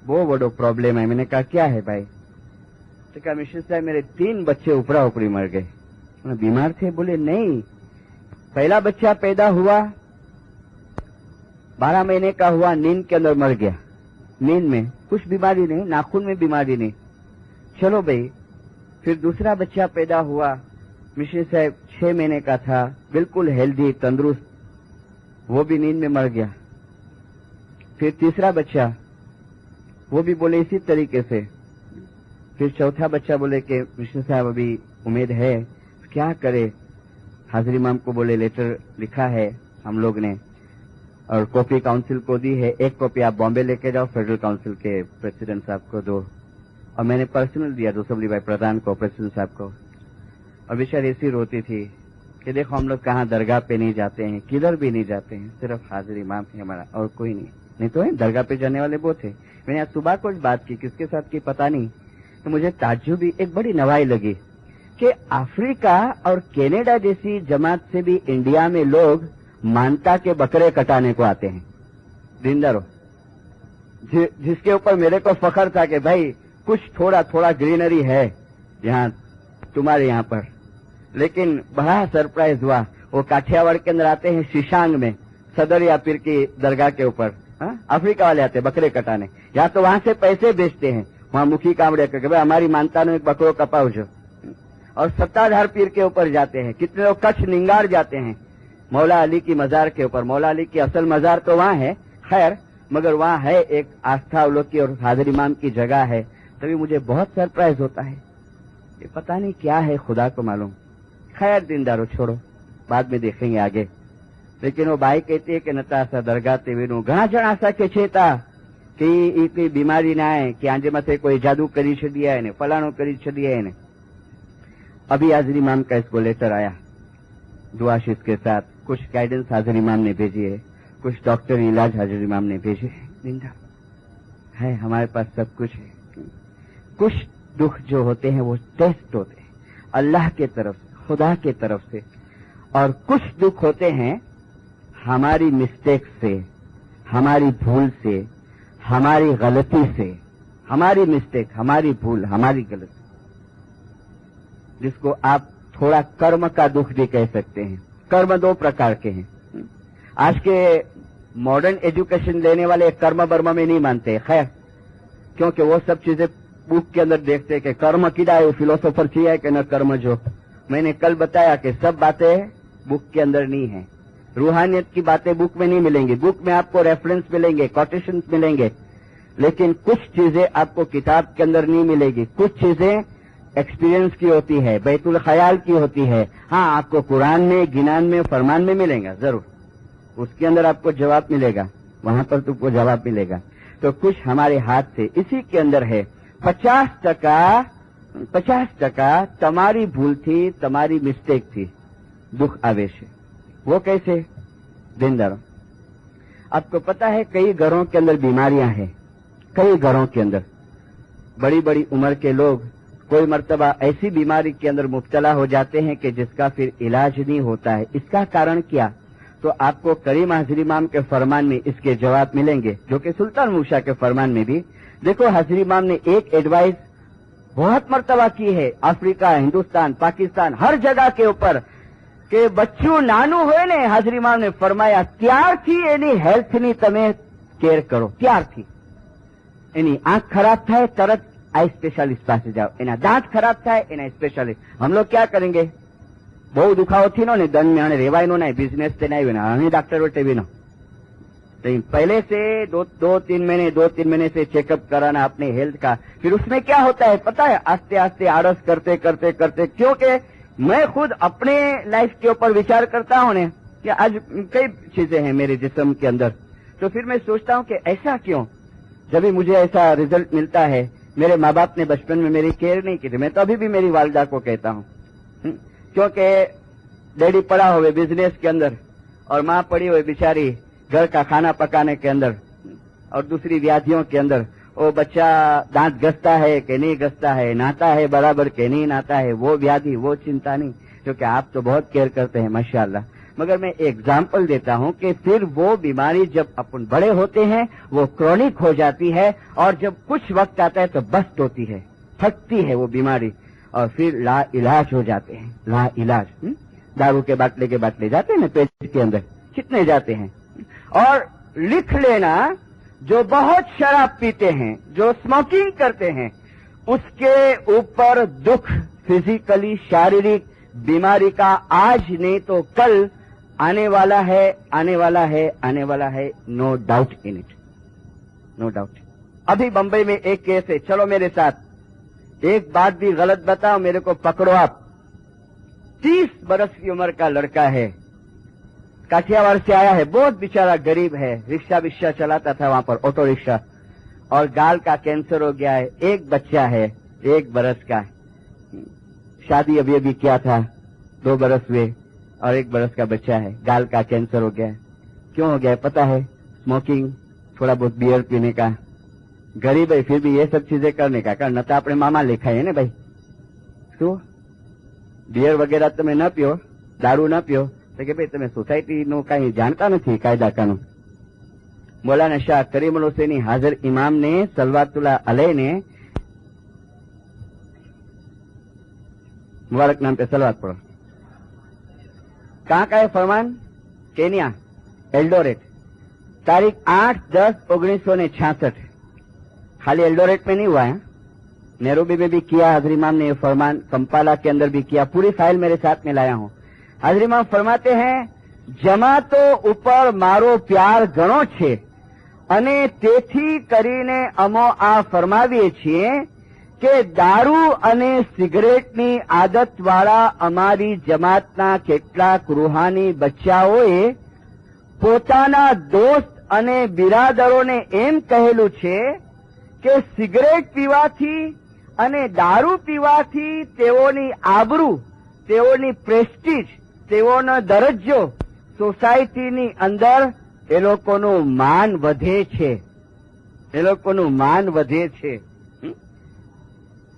B: वो बड़ो प्रॉब्लम है. मैंने कहा क्या है भाई? तो कहा मिशनरी साहब मेरे 3 बच्चे ऊपरा ऊपरी मर गए. बीमार थे? बोले नहीं, पहला बच्चा पैदा हुआ 12 महीने का हुआ, नींद के अंदर मर गया. नींद में कुछ बीमारी नहीं, नाखून में बीमारी नहीं. चलो भाई, फिर दूसरा बच्चा पैदा हुआ, मिश्री साहब 6 महीने का था, बिल्कुल हेल्दी तंदुरुस्त, वो भी नींद में मर गया. फिर तीसरा बच्चा, वो भी बोले इसी तरीके से. फिर चौथा बच्चा बोले कि मिश्री साहब अभी उम्मीद है, क्या करे? हाजिर इमाम को बोले लेटर लिखा है हम लोग ने और कॉपी काउंसिल को दी है. एक कॉपी आप बॉम्बे लेके जाओ, फेडरल काउंसिल के प्रेसिडेंट साहब को दो, और मैंने पर्सनल दिया दोसबली भाई प्रधान को, प्रेसिडेंट साहब को. और बेचारी ऐसी रोती थी कि देखो हम लोग कहाँ दरगाह पे नहीं जाते हैं, किधर भी नहीं जाते हैं, सिर्फ हाजिर इमाम है हमारा और कोई नहीं तो है. दरगाह पे जाने वाले वो थे. मैंने आज सुबह कुछ बात की, किसके साथ की पता नहीं, तो मुझे ताज्जुबी एक बड़ी नवाई लगी कि अफ्रीका और कनाडा जैसी जमात से भी इंडिया में लोग मानता के बकरे कटाने को आते हैं. जिंदारो, जिसके ऊपर मेरे को फख्र था कि भाई कुछ थोड़ा थोड़ा ग्रीनरी है यहाँ तुम्हारे यहाँ पर. लेकिन बड़ा सरप्राइज हुआ, वो काठियावाड़ के अंदर आते हैं शीशांग में, सदरिया पीर की दरगाह के ऊपर. अफ्रीका वाले आते हैं बकरे कटाने, या तो वहां से पैसे बेचते हैं, वहां मुखी कामड़े करके भाई हमारी मानता ने एक बकरो कपाओ जो. और सत्ताधार पीर के ऊपर जाते हैं. कितने लोग कच्छ निंगार जाते हैं मौला अली की मजार के ऊपर. मौला अली की असल मजार तो वहां है खैर, मगर वहां है एक आस्था उलों की और हाजिर इमाम की जगह है. तभी मुझे बहुत सरप्राइज होता है, ये पता नहीं क्या है, खुदा को मालूम. खैर दीनदारो छोड़ो, बाद में देखेंगे आगे. लेकिन वो भाई कहती है कि नतासा दरगाह ते वेनु घणा जणा साके छेता कि कोई बीमारी ना आए, कि आंजे मथे कोई जादू करी छडिया है ने, फलाणो करी छडिया है ने. अभी हाजिर इमाम का इसको लेटर आया दुआशीष के साथ. कुछ गाइडेंस हाजिर इमाम ने भेजी है, कुछ डॉक्टरी इलाज हाजिर इमाम ने भेजे है. जिंदा है, हमारे पास सब कुछ है. कुछ दुख जो होते हैं वो टेस्ट होते हैं अल्लाह के तरफ से, खुदा के तरफ से. और कुछ दुख होते हैं हमारी मिस्टेक से, हमारी भूल से, हमारी गलती से. हमारी मिस्टेक, हमारी भूल, हमारी गलती, जिसको आप थोड़ा कर्म का दुख भी कह सकते हैं. कर्म 2 प्रकार के हैं. आज के मॉडर्न एजुकेशन लेने वाले कर्म बर्म में नहीं मानते, खैर, क्योंकि वो सब चीजें बुक के अंदर देखते हैं कि कर्म किड़ा है, फिलोसोफर चाहिए कि न कर्म जो. मैंने कल बताया कि सब बातें बुक के अंदर नहीं है. रूहानियत की बातें बुक में नहीं मिलेंगी, बुक में आपको रेफरेंस मिलेंगे, कोटेशंस मिलेंगे, लेकिन कुछ चीजें आपको किताब के अंदर नहीं मिलेगी, कुछ चीजें एक्सपीरियंस की होती है, बैतुल ख्याल की होती है। हाँ, आपको कुरान में, गिनान में, फरमान में मिलेगा जरूर, उसके अंदर आपको जवाब मिलेगा, वहां पर तुमको जवाब मिलेगा। तो कुछ हमारे हाथ से इसी के अंदर है। 50% तुम्हारी भूल थी, तुम्हारी मिस्टेक थी, दुख आवेश है। वो कैसे? दिनदारों, आपको पता है कई घरों के अंदर बीमारियां हैं, कई घरों के अंदर बड़ी बड़ी उम्र के लोग कोई मर्तबा ऐसी बीमारी के अंदर मुब्तला हो जाते हैं कि जिसका फिर इलाज नहीं होता है। इसका कारण क्या? तो आपको करीम हाजिर इमाम के फरमान में इसके जवाब मिलेंगे, जो कि सुल्तान मूसा के फरमान में भी। देखो, हाजिर इमाम ने एक एडवाइस बहुत मर्तबा की है, अफ्रीका, हिंदुस्तान, पाकिस्तान, हर जगह के ऊपर, કે બચ્ચું નાનું હોય ને, હાજર ઇમામ ને ફરમાયા ત્યારથી એની હેલ્થની તમે કેર કરો, ત્યારથી। એની આંખ ખરાબ થાય તરત आई स्पेशलिस्ट पास जाओ, एना दांत खराब थाय एना स्पेशलिस्ट। हम लोग क्या करेंगे? बहु दुखावो थी नो ने दन में रेवाय नो ना, बिजनेस से नहीं ना, हमें डॉक्टर वटे भी नो। तो पहले से दो तीन महीने से चेकअप कराना अपने हेल्थ का। फिर उसमें क्या होता है पता है? आस्ते आस्ते आड़स करते करते करते, क्योंकि मैं खुद अपने लाइफ के ऊपर विचार करता हूँ ने कि आज कई चीजें हैं मेरे जिस्म के अंदर, तो फिर मैं सोचता हूँ कि ऐसा क्यों? जब भी मुझे ऐसा रिजल्ट मिलता है, मेरे माँ बाप ने बचपन में मेरी केयर नहीं की थी। मैं तो अभी भी मेरी वालदा को कहता हूँ, क्योंकि डैडी पड़ा हुए बिजनेस के अंदर और माँ पड़ी हुई बेचारी घर का खाना पकाने के अंदर और दूसरी व्याधियों के अंदर। वो बच्चा दांत घसता है कि नहीं घसता है, नहाता है बराबर के नहीं नहाता है, वो व्याधि, वो चिंता नहीं, क्योंकि आप तो बहुत केयर करते हैं माशाअल्लाह। मगर मैं एग्जाम्पल देता हूं कि फिर वो बीमारी जब अपन बड़े होते हैं वो क्रॉनिक हो जाती है, और जब कुछ वक्त आता है तो बस्ट होती है, थकती है वो बीमारी, और फिर ला इलाज हो जाते हैं। ला इलाज, दारू के बाटले जाते हैं ना पेट के अंदर, कितने जाते हैं। और लिख लेना, जो बहुत शराब पीते हैं, जो स्मोकिंग करते हैं, उसके ऊपर दुख फिजिकली शारीरिक बीमारी का आज नहीं तो कल आने वाला है, आने वाला है, आने वाला है, no doubt in it, no doubt. अभी बंबई में एक केस है, चलो मेरे साथ, एक बात भी गलत बताओ मेरे को पकड़ो आप। 30 बरस की उम्र का लड़का है, काठियावाड़ से आया है, बहुत बेचारा गरीब है, रिक्शा विक्शा चलाता था वहां पर, ऑटो रिक्शा, और गाल का कैंसर हो गया है। एक बच्चा है 1 बरस का, शादी अभी अभी किया था, 2 बरस हुए, और 1 बरस का बच्चा है, गाल का कैंसर हो गया। क्यों हो गया पता है? स्मोकिंग, थोड़ा बहुत बियर पीने का। गरीब है फिर भी ये सब चीजें करने का कारण तो अपने मामा लेखा है ने भाई। શું बियर वगैरह તમે ન પીઓ, દારૂ ન પીઓ, તો કે ભાઈ તમે સોસાયટીનું કઈ જાણતા નથી કાયદા કાનૂન। મૌલાના શાહ કરીમુલ હુસૈની હાજર ઇમામ ने सलवातुल्लाह अलैह ने, मुबारक नाम पे सलवात पढ़ो। कहाँ का है फरमान? केनिया, एल्डोरेट, तारीख 8-10-1966। खाली एल्डोरेट में नहीं हुआ है, नैरोबी में भी किया हाजिर इमाम ने ये फरमान, कंपाला के अंदर भी किया, पूरी फाइल मेरे साथ में लाया हूं। हाजिर इमाम फरमाते हैं, जमातो ऊपर मारो प्यार घणो छे અને તેથી કરીને અમો આ ફરમાવીએ છીએ કે દારૂ અને સિગરેટની આદતવાળા અમારી જમાતના કેટલાક રૂહાની બચ્ચાઓએ પોતાના દોસ્ત અને બિરાદરોને એમ કહેલું છે કે સિગરેટ પીવાથી અને દારૂ પીવાથી તેઓની આબરૂ, તેઓની પ્રેસ્ટીજ, તેઓનો દરજ્જો સોસાયટીની અંદર એ લોકોનું માન વધે છે, એ લોકોનું માન વધે છે।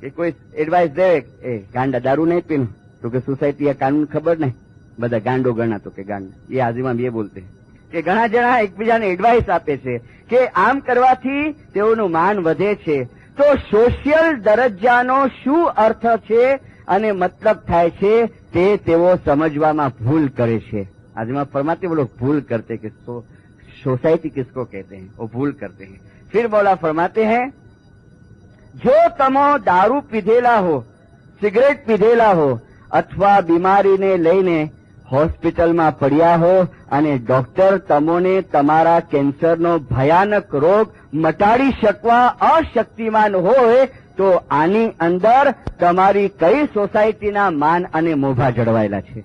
B: કે કોઈ એડવાઇસ દે એ ગાંડા દારૂ नहीं पीनो, तो कि सोसायटी या कानून खबर नहीं, બધા ગાંડો ગણા, તો કે ગાંડા, ये હાજીમાં ये बोलते કે ઘણા જણા એકબીજાને એડવાઇસ આપે છે કે આમ કરવાથી તેઓનું માન વધે છે। તો સોશિયલ દરજ્જાનો શું અર્થ છે અને મતલબ થાય છે તે તેઓ સમજવામાં ભૂલ કરે છે। હાજીમાં ફરમાતે वो लोग भूल करते कि सोसाइटी किसको कहते हैं, वो भूल करते हैं। फिर मौला फरमाते हैं, जो तमो दारू पीधेला हो, सिगरेट पीधेला हो, अथवा बीमारी ने लईने હોસ્પિટલમાં પડ્યા હો અને ડોક્ટર તમોને તમારા કેન્સરનો ભયાનક રોગ મટાડી શકવા અશક્તિમાન હોય તો આની અંદર તમારી કઈ સોસાયટીના માન અને મોભા જળવાયેલા છે?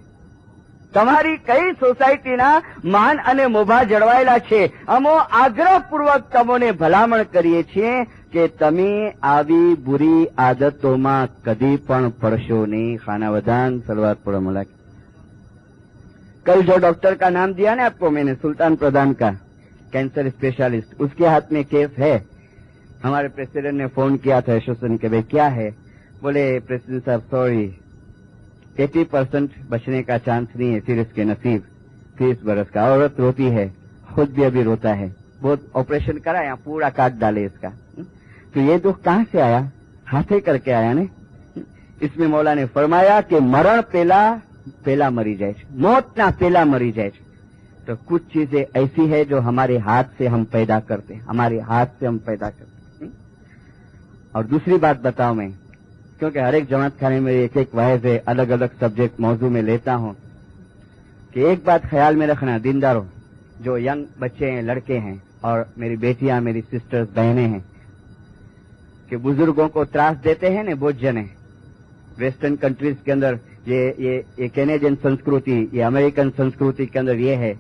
B: તમારી કઈ સોસાયટીના માન અને મોભા જળવાયેલા છે? અમો આગ્રહપૂર્વક તમોને ભલામણ કરીએ છીએ કે તમે આવી બુરી આદતોમાં કદી પણ પડશો नहीं। खानावदान सलवात पढ़ो मुलाक। कल जो डॉक्टर का नाम दिया ना आपको मैंने, सुल्तान प्रधान का, कैंसर स्पेशलिस्ट, उसके हाथ में केस है। हमारे प्रेसिडेंट ने फोन किया था यशस्वी के भाई क्या है? बोले प्रेसिडेंट साहब सॉरी 80% बचने का चांस नहीं है, फिर इसके नसीब 30 बरस का। औरत रोती है, खुद भी अभी रोता है, बहुत ऑपरेशन करा, यहाँ पूरा काट डाले इसका। तो ये दुख कहाँ से आया? हाथे करके आया ने। इसमें मौला ने फरमाया कि मरण पेला मरी जाए, मौत ना पेला मरी जाए। तो कुछ चीजें ऐसी है जो हमारे हाथ से हम पैदा करते हैं, हमारे हाथ से हम पैदा करते हैं। और दूसरी बात बताऊं मैं, क्योंकि हर एक जमात खाने में एक एक वाइज है, अलग अलग सब्जेक्ट मौजू में लेता हूं, कि एक बात ख्याल में रखना दीनदारों, जो यंग बच्चे हैं, लड़के हैं, और मेरी बेटियां, मेरी सिस्टर्स, बहनें हैं, कि बुजुर्गों को त्रास देते हैं ना बहुत जने। वेस्टर्न कंट्रीज के अंदर ये कैनेडियन संस्कृति, ये अमेरिकन संस्कृति के अंदर ये है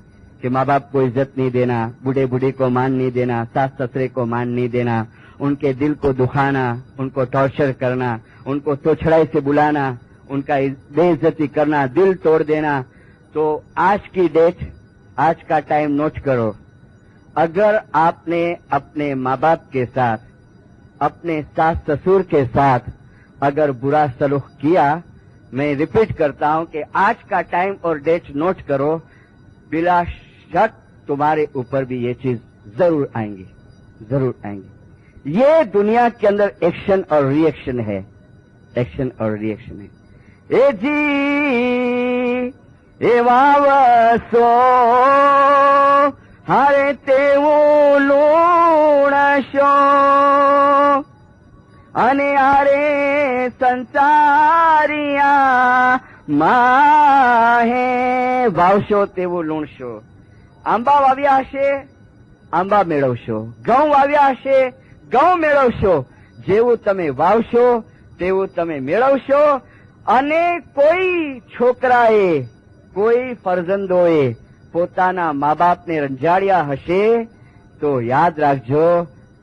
B: कि माँ बाप को इज्जत नहीं देना, बूढ़े बूढ़ी को मान नहीं देना, सास ससुरे को मान नहीं देना, उनके दिल को दुखाना, उनको टॉर्चर करना, उनको तोछड़ाई से बुलाना, उनका बेइज्जती करना, दिल तोड़ देना। तो आज की डेट, आज का टाइम नोट करो। अगर आपने अपने माँ बाप के साथ, अपने सास ससुर के साथ अगर बुरा सलूक किया, मैं रिपीट करता हूं कि आज का टाइम और डेट नोट करो, बिला शक तुम्हारे ऊपर भी ये चीज जरूर आएंगी, जरूर आएंगी। ये दुनिया के अंदर एक्शन और रिएक्शन है, एक्शन और रिएक्शन है। ए जी ए वावसो हारे तेवो लूणशो અને આરે સંસારિયા માહે વાવશો તેવું લૂણશો। આંબા વાવ્યા હશે, આંબા મેળવશો, ઘઉં વાવ્યા હશે, ઘઉં મેળવશો। જેવું તમે વાવશો તેવું તમે મેળવશો। અને કોઈ છોકરાએ, કોઈ ફરજંદોએ પોતાના મા બાપને રંજાડ્યા હશે તો યાદ રાખજો,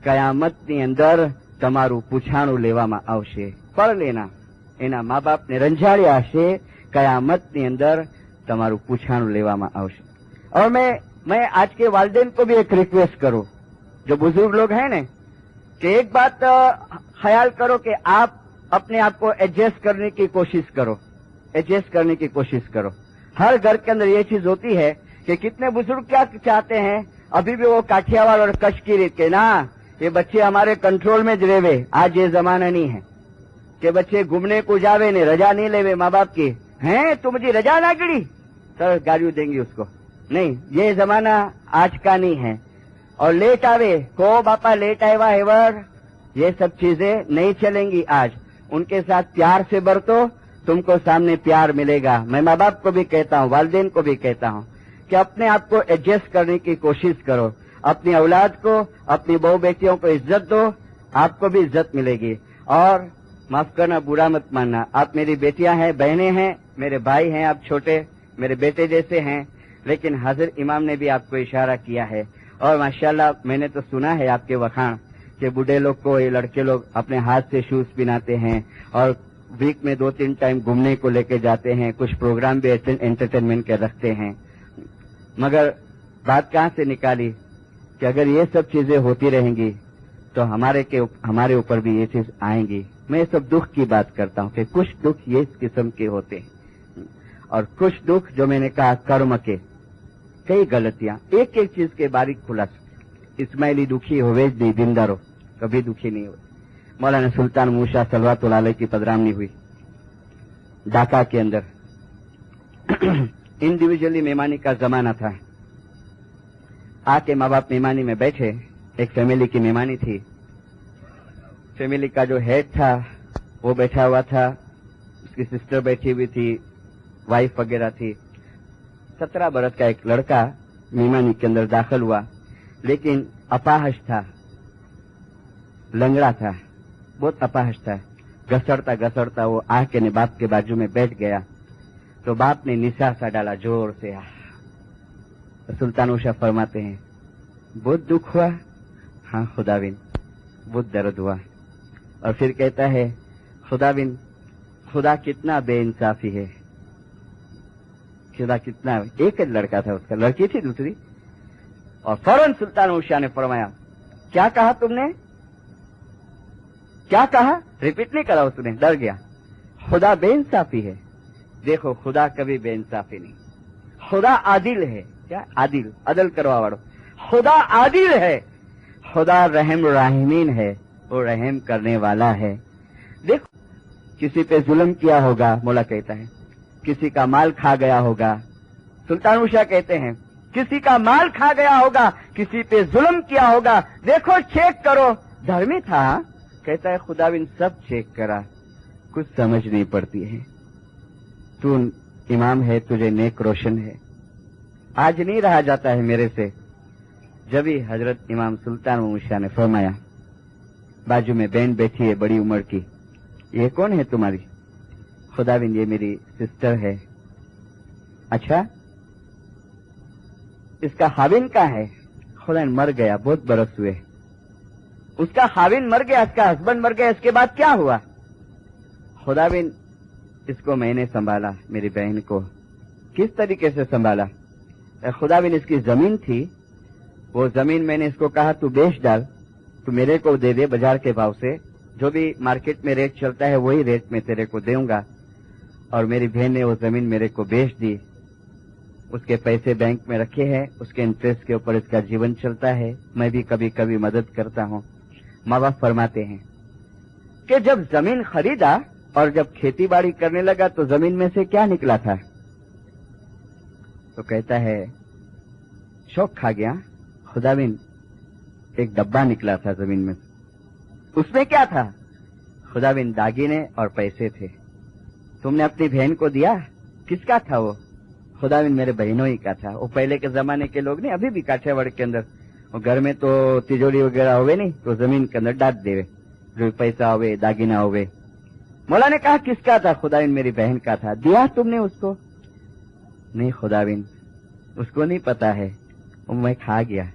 B: કયામતની અંદર તમારું પૂછાણું લેવામાં આવશે। ફળ લેના એના મા બાપને રંજાડ્યા હશે, કયામતની અંદર તમારું પૂછાણું લેવામાં આવશે। और मैं आज के वालिदैन को भी एक रिक्वेस्ट करूं, जो बुजुर्ग लोग हैं ना, कि एक बात ख्याल करो कि आप अपने आप को एडजस्ट करने की कोशिश करो, एडजस्ट करने की कोशिश करो। हर घर के अंदर ये चीज होती है कि कितने बुजुर्ग क्या चाहते हैं, अभी भी वो काठियावाड़ और कच्छ की रीत के ना, ये बच्चे हमारे कंट्रोल में ज रेवे। आज ये जमाना नहीं है कि बच्चे घूमने को जावे ने रजा नहीं लेवे माँ बाप की। हैं तू मुझे रजा ना गिरी सर गाड़ियों देंगी उसको, नहीं, ये जमाना आज का नहीं है। और लेट आवे को बापा लेट आएवा हेवर, ये सब चीजें नहीं चलेंगी आज। उनके साथ प्यार से बरतो, तुमको सामने प्यार मिलेगा। मैं माँ बाप को भी कहता हूँ, वालिदैन को भी कहता हूँ कि अपने आप को एडजस्ट करने की कोशिश करो। अपनी औलाद को, अपनी बहू बेटियों को इज्जत दो, आपको भी इज्जत मिलेगी। और माफ करना, बुरा मत मानना, आप मेरी बेटियां हैं, बहनें हैं, मेरे भाई हैं, आप छोटे मेरे बेटे जैसे हैं, लेकिन हाजिर इमाम ने भी आपको इशारा किया है। और माशाल्लाह मैंने तो सुना है आपके वखाण कि बूढ़े लोग को, ये लड़के लोग अपने हाथ से शूज पहनाते हैं और वीक में 2-3 टाइम घूमने को लेके जाते हैं, कुछ प्रोग्राम भी एंटरटेनमेंट के रखते हैं। मगर बात कहाँ से निकाली कि अगर ये सब चीजें होती रहेंगी तो हमारे ऊपर भी ये चीज आएंगी। मैं सब दुख की बात करता हूँ कि कुछ दुख ये इस किस्म के होते हैं, और कुछ दुख जो मैंने कहा कर्म के, कई गलतियां, एक एक चीज के बारीक खुलासा। इस्माइली दुखी होवे दी दिनदारो कभी दुखी नहीं हुए। मौलाना सुल्तान मूसा सलवातुल्लाह अलैह की पदरामनी हुई ढाका के अंदर। इंडिविजुअली मेहमानी का जमाना था। आके माँ बाप मेहमानी में बैठे, एक फैमिली की मेहमानी थी। फैमिली का जो हेड था वो बैठा हुआ था, उसकी सिस्टर बैठी हुई थी, वाइफ वगैरह थी। 17 बरस का एक लड़का मीमानी के अंदर दाखिल हुआ, लेकिन अपाहज था, लंगड़ा था, बहुत अपाहज था। घसड़ता घसड़ता वो आके ने बाप के बाजू में बैठ गया, तो बाप ने निसासा डाला जोर से। सुल्तान उषा फरमाते हैं, बहुत दुख हुआ? हाँ खुदाविन, बहुत दर्द हुआ। और फिर कहता है, खुदाविन, खुदा कितना बेइंसाफी है, खुदा कितना। एक लड़का था उसका, लड़की थी दूसरी। और फौरन सुल्तान उषा ने फरमाया, क्या कहा तुमने? क्या कहा? रिपीट नहीं करा उसने, डर गया। खुदा बेइंसाफी है। देखो, खुदा कभी बेइंसाफी नहीं, खुदा आदिल है। क्या आदिल? अदल करवा वालो। खुदा आदिल है, खुदा रहम राहिमीन है, वो रहम करने वाला है। देखो, किसी पे जुल्म किया होगा, मौला कहता है, किसी का माल खा गया होगा। सुल्तान उषा कहते हैं, किसी का माल खा गया होगा, किसी पे जुल्म किया होगा, देखो चेक करो, धर्मी था। कहता है, खुदाविन सब चेक करा, कुछ समझ नहीं पड़ती है। तू इमाम है, तुझे नेक रोशन है, आज नहीं रहा जाता है मेरे से। जब ही हजरत इमाम सुल्तान उषा ने फरमाया, बाजू में बहन बैठी है बड़ी उम्र की, ये कौन है तुम्हारी? खुदाविन, ये मेरी सिस्टर है। अच्छा, इसका हाविन का है? खुदाविन, मर गया, बहुत बरस हुए। उसका हाविन मर गया, इसका हस्बैंड मर गया, इसके बाद क्या हुआ? खुदाविन, इसको मैंने संभाला, मेरी बहन को। किस तरीके से संभाला? खुदाविन, इसकी जमीन थी, वो जमीन मैंने इसको कहा तू बेच डाल, तू मेरे को दे दे बाजार के भाव से, जो भी मार्केट में रेट चलता है वही रेट में तेरे को दूंगा। और मेरी बहन ने वो जमीन मेरे को बेच दी, उसके पैसे बैंक में रखे हैं, उसके इंटरेस्ट के ऊपर इसका जीवन चलता है। मैं भी कभी कभी मदद करता हूँ। माँ बाप फरमाते हैं कि जब जमीन खरीदा और जब खेती बाड़ी करने लगा तो जमीन में से क्या निकला था? तो कहता है, शौक खा गया खुदाविन, एक डब्बा निकला था जमीन में। उसमें क्या था? खुदाविन, दागिने और पैसे थे। तुमने अपनी बहन को दिया? किसका था वो? खुदाविन, मेरे बहनों ही का था। वो पहले के जमाने के लोग नहीं, अभी भी काठियावाड़ के अंदर वो घर में तो तिजोरी वगैरह होवे नहीं, तो जमीन के अंदर डाल देवे, जो पैसा होवे, दागिना होवे। मौला ने कहा, किसका था? खुदाविन, मेरी बहन का था। दिया तुमने उसको? नहीं खुदाविन, उसको नहीं पता है, वो मैं खा गया।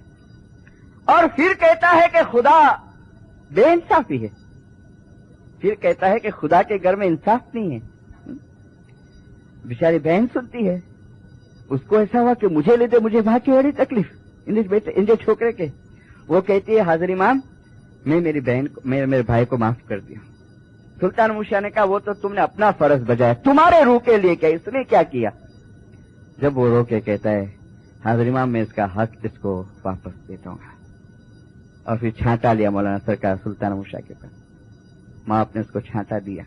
B: और फिर कहता है कि खुदा बेइंसाफी है। फिर कहता है कि खुदा के घर में इंसाफ नहीं है। बेचारी बहन सुनती है, उसको ऐसा हुआ कि मुझे ले दे, मुझे भाग की बड़ी तकलीफ इनके छोकरे के। वो कहती है, हाजिर इमाम, मैं मेरी बहन को, मेरे भाई को माफ कर दिया। सुल्तान उषा ने कहा, वो तो तुमने अपना फर्ज बजाया, तुम्हारे रूह के लिए क्या, इसने क्या किया? जब वो रो के कहता है, हाजिर इमाम, मैं इसका हक इसको वापस देता हूँ। और फिर छांटा लिया मौलाना सरकार सुल्तान उषा के पास। माँ बाप ने उसको छांटा दिया।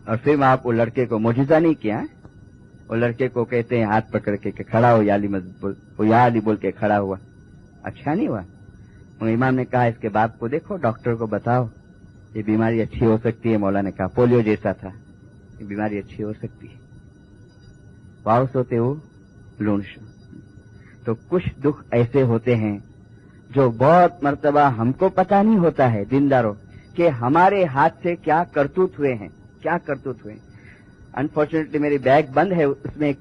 B: और फिर माँ बाप वो लड़के को मोजिजा नहीं किया, वो लड़के को कहते हैं हाथ पकड़ के कि खड़ा हो, याली मत बोल। वो याली बोल के खड़ा हुआ। अच्छा नहीं हुआ। वो इमाम ने कहा, इसके बाप को देखो, डॉक्टर को बताओ, ये बीमारी अच्छी हो सकती है। मौला ने कहा, पोलियो जैसा था, ये बीमारी अच्छी हो सकती है। वाउस होते हो लूंश। तो कुछ दुख ऐसे होते हैं जो बहुत मर्तबा हमको पता नहीं होता है दीनदारों, कि हमारे हाथ से क्या करतूत हुए हैं, क्या करतूत हुए। अनफॉर्चुनेटली मेरी बैग बंद है, उसमें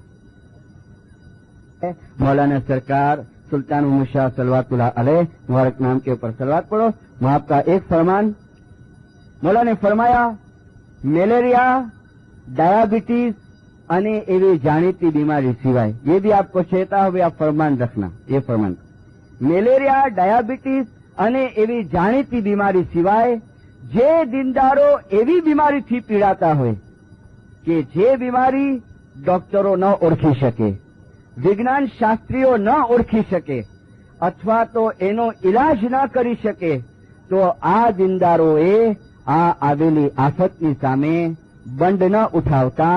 B: मौलाना सरकार सुल्तान उषा सलवातुल्लाह अलैह मुबारक नाम के ऊपर सलवात पढ़ो। वहां का एक फरमान मौला ने फरमाया, मलेरिया, डायबिटीज અને એવી જાણીતી બીમારી સિવાય, ये भी आपको चेता हो, आप फरमान रखना, ये फरमान, મેલેરિયા, ડાયાબિટીસ અને એવી જાણીતી બીમારી સિવાય જે દીનદારો એવી બીમારીથી પીડાતા હોય કે જે બીમારી ડોક્ટરો ન ઓળખી શકે, વિજ્ઞાન શાસ્ત્રીઓ ન ઓળખી શકે, અથવા તો એનો ઇલાજ ન કરી શકે, તો આ દીનદારોએ આ આવેલી આફતની સામે બંડ ન ઉઠાવતા,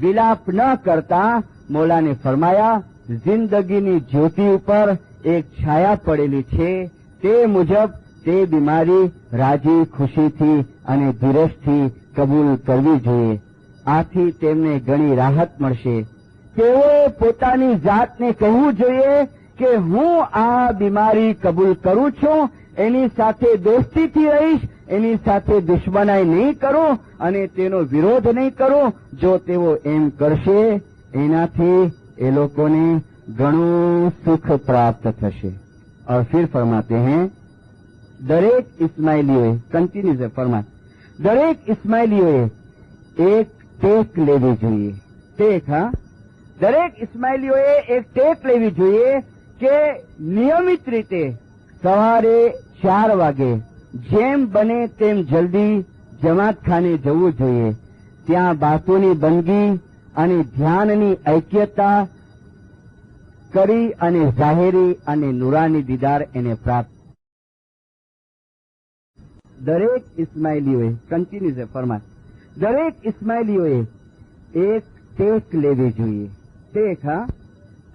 B: વિલાપ ન કરતા, મૌલાને ફરમાયા, જિંદગીની જ્યોતિ ઉપર એક છાયા પડેલી છે, તે મુજબ તે બીમારી રાજી ખુશીથી અને ધીરજથી કબૂલ કરવી જોઈએ. આથી તેમને ઘણી રાહત મળશે. તેઓએ પોતાની જાતને કહેવું જોઈએ કે હું આ બીમારી કબૂલ કરું છું, એની સાથે દોસ્તીથી રહીશ, એની સાથે દુશ્મનાઈ નહીં કરું અને તેનો વિરોધ નહીં કરું. જો તેઓ એમ કરશે એનાથી એ લોકોને ઘણું સુખ પ્રાપ્ત થશે. और फिर फरमाते हैं दरेक इस्माइलियोए कंटिन्यूज फरमाते दरेक इस्माइलियोए एक ટેક લેવી જોઈએ. ટેક, હા, દરેક ઇસ્માઇલીઓએ એક ટેક લેવી જોઈએ કે નિયમિત રીતે સવારે 4 વાગે જેમ બને તેમ જલ્દી જમાતખાને જવું જોઈએ. ત્યાં બાતોની બંદગી અને ધ્યાનની ઐક્યતા કરી અને ઝાહેરી અને નુરાની દીદાર એને પ્રાપ્ત. દરેક ઇસ્માઇલીઓએ કન્ટિન્યુઝ ફરમાત દરેક ઇસ્માઇલીઓએ એક ટેક લેવી જોઈએ. ટેક, હા,